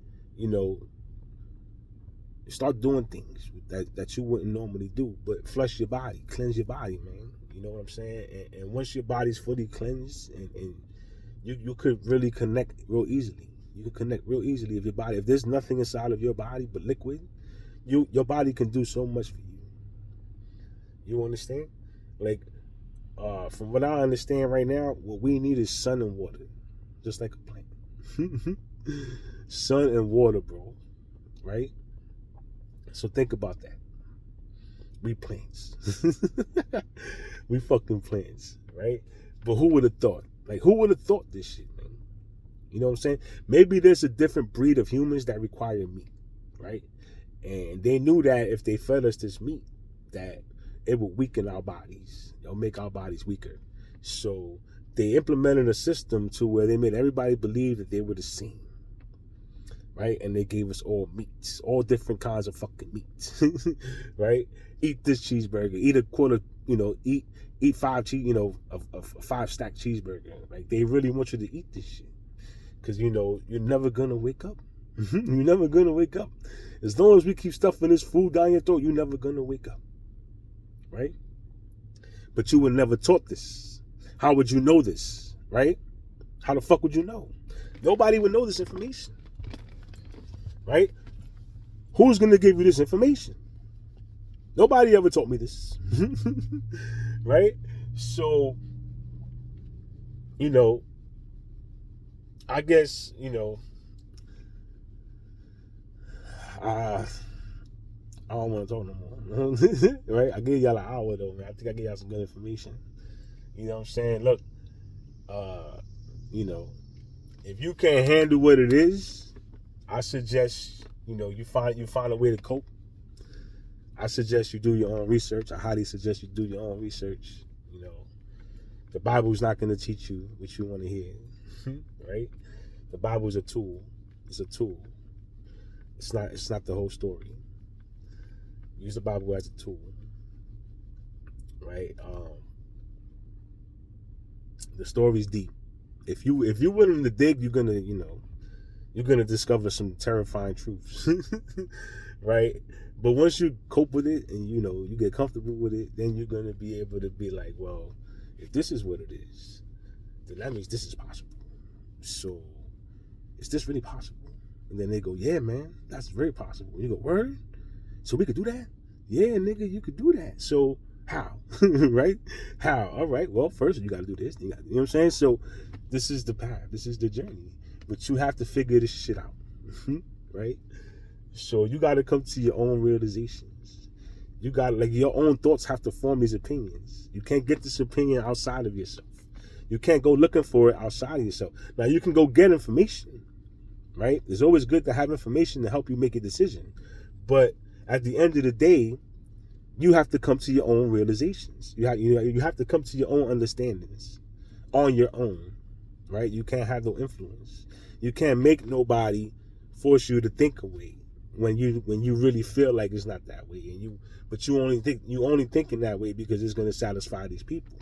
start doing things that you wouldn't normally do, but flush your body, cleanse your body, man. You know what I'm saying? And once your body's fully cleansed, and you could really connect real easily. You can connect real easily if there's nothing inside of your body but liquid, your body can do so much for you. You understand? Like, from what I understand right now, what we need is sun and water, just like a plant. Sun and water, bro. Right? So think about that. We plants. We fucking plants, right? But who would have thought? Like, who would have thought this shit, man? You know what I'm saying? Maybe there's a different breed of humans that require meat, right? And they knew that if they fed us this meat, that it would weaken our bodies. It'll make our bodies weaker. So they implemented a system to where they made everybody believe that they were the same. Right? And they gave us all meats, all different kinds of fucking meats. Right? Eat this cheeseburger, eat a quarter, eat 5 cheese, a 5-stack cheeseburger. Like, they really want you to eat this shit. Because, you're never gonna wake up. You're never gonna wake up. As long as we keep stuffing this food down your throat, you're never gonna wake up. Right? But you were never taught this. How would you know this? Right? How the fuck would you know? Nobody would know this information. Right? Who's going to give you this information? Nobody ever taught me this. Right? So, I guess, I don't want to talk no more. Right? I gave y'all an hour though, man. I think I gave y'all some good information. You know what I'm saying? Look, if you can't handle what it is, I suggest, you find a way to cope. I suggest you do your own research. I highly suggest you do your own research. The Bible's not going to teach you what you want to hear, right? The Bible's a tool. It's a tool. It's not the whole story. Use the Bible as a tool, right? The story's deep. If you're willing to dig, you're gonna discover some terrifying truths, right? But once you cope with it and you get comfortable with it, then you're gonna be able to be like, well, if this is what it is, then that means this is possible. So, is this really possible? And then they go, yeah, man, that's very possible. And you go, word? So we could do that? Yeah, nigga, you could do that. So how? Right? How? All right. Well, first you got to do this. You know what I'm saying? So this is the path. This is the journey. But you have to figure this shit out. Right? So you got to come to your own realizations. You got, your own thoughts have to form these opinions. You can't get this opinion outside of yourself. You can't go looking for it outside of yourself. Now, you can go get information, right? It's always good to have information to help you make a decision. But at the end of the day, you have to come to your own realizations. You have to come to your own understandings on your own, right? You can't have no influence. You can't make nobody force you to think a way when you really feel like it's not that way, but you only thinking that way because it's going to satisfy these people.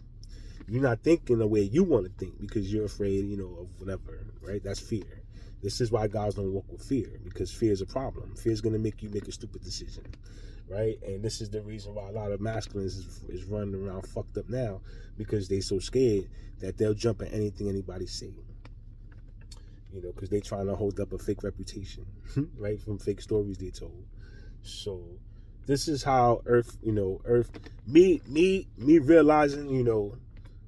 You're not thinking the way you want to think because you're afraid, of whatever, right? That's fear. This is why guys don't walk with fear, because fear is a problem. Fear is going to make you make a stupid decision, right? And this is the reason why a lot of masculines is running around fucked up now, because they so scared that they'll jump at anything anybody say, because they trying to hold up a fake reputation, right, from fake stories they told. So this is how Earth, me realizing,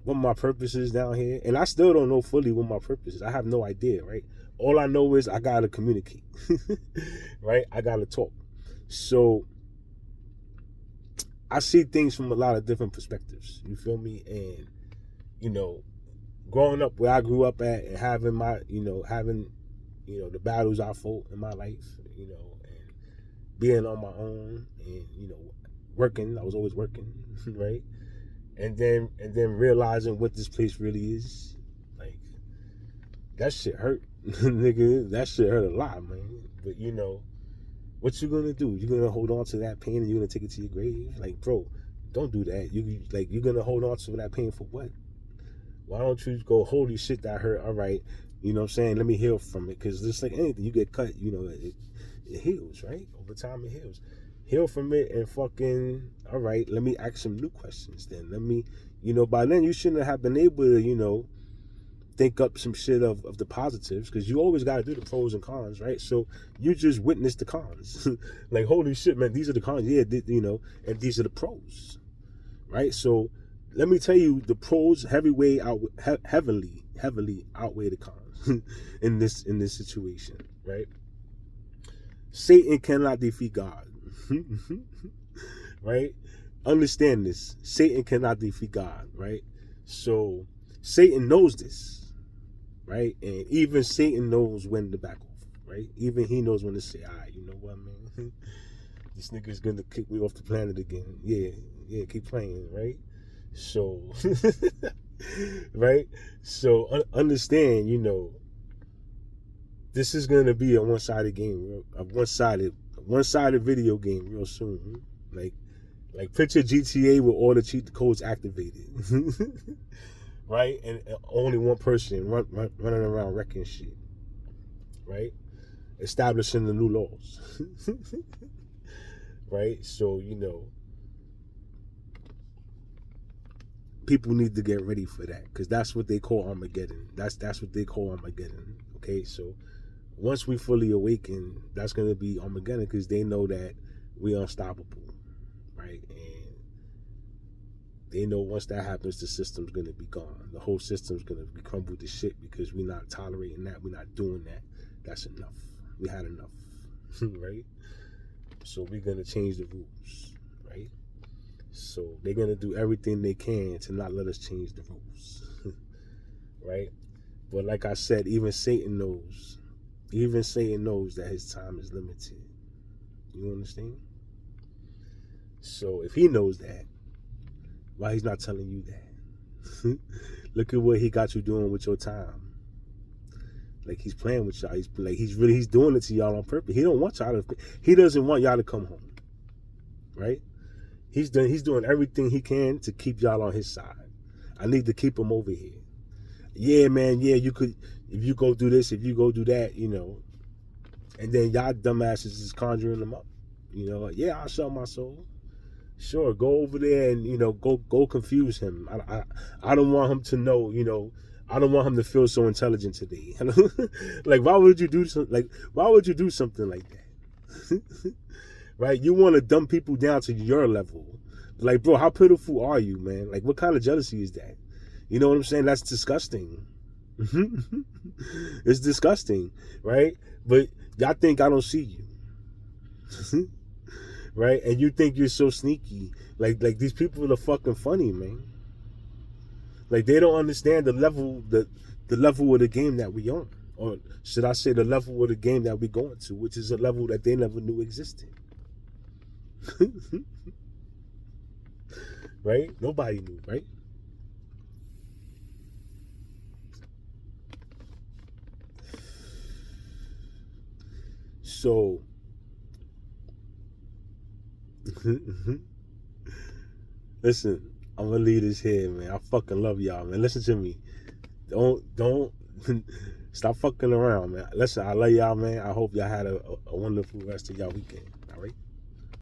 what my purpose is down here, and I still don't know fully what my purpose is. I have no idea, right? All I know is I gotta communicate, right? I gotta talk. So I see things from a lot of different perspectives. You feel me? And growing up where I grew up at and having my, the battles I fought in my life, and being on my own, and working. I was always working, right? And then realizing what this place really is, like that shit hurt, nigga. That shit hurt a lot, man. But you know, what you gonna do? You gonna hold on to that pain and you're gonna take it to your grave? Like, bro, don't do that. You're gonna hold on to that pain for what? Why don't you go, holy shit, that hurt? All right, you know what I'm saying? Let me heal from it, because just like anything, you get cut, you know, it heals, right? Over time, it heals. Heal from it and fucking, all right, let me ask some new questions then. Let me, you know, by then you shouldn't have been able to, you know, think up some shit of the positives, because you always got to do the pros and cons, right? So you just witnessed the cons. Like, holy shit, man, these are the cons. Yeah, you know, and these are the pros, right? So let me tell you, the pros heavily outweigh the cons in this situation, right? Satan cannot defeat God. Right? Understand this. Satan cannot defeat God, right? So Satan knows this, right? And even Satan knows when to back off, right? Even he knows when to say, all right, you know what, man? This nigga's gonna kick me off the planet again. Yeah, keep playing, right? So, right? So understand, you know, this is gonna be a one-sided game, a one-sided video game real soon. Like picture GTA with all the cheat codes activated, right? And only one person running around wrecking shit, right? Establishing the new laws, right? So, you know, people need to get ready for that, because that's what they call Armageddon. That's what they call Armageddon. Okay, so once we fully awaken, that's going to be Armageddon, because they know that we're unstoppable, right? And they know once that happens, the system's going to be gone. The whole system's going to be crumbled to shit, because we're not tolerating that. We're not doing that. That's enough. We had enough, right? So we're going to change the rules, right? So they're going to do everything they can to not let us change the rules, right? But like I said, even Satan knows that his time is limited. You understand? So if he knows that, why he's not telling you that? Look at what he got you doing with your time. Like, he's playing with y'all. He's doing it to y'all on purpose. He doesn't want y'all to come home, right? He's doing everything he can to keep y'all on his side. I need to keep him over here. Yeah, man, yeah, you could, if you go do this, if you go do that, you know, and then y'all dumbasses is conjuring them up, you know, yeah, I'll sell my soul. Sure, go over there and, you know, go confuse him. I don't want him to know, you know, I don't want him to feel so intelligent today. Like, why would you do something like that? Right? You want to dumb people down to your level. Like, bro, how pitiful are you, man? Like, what kind of jealousy is that? You know what I'm saying? That's disgusting. It's disgusting, right? But y'all think I don't see you. Right? And you think you're so sneaky. Like these people are fucking funny, man. Like, they don't understand the level of the game that we on. Or should I say the level of the game that we going to, which is a level that they never knew existed. Right? Nobody knew, right? So listen, I'm gonna leave this here, man. I fucking love y'all, man. Listen to me. Don't stop fucking around, man. Listen, I love y'all, man. I hope y'all had a wonderful rest of y'all weekend.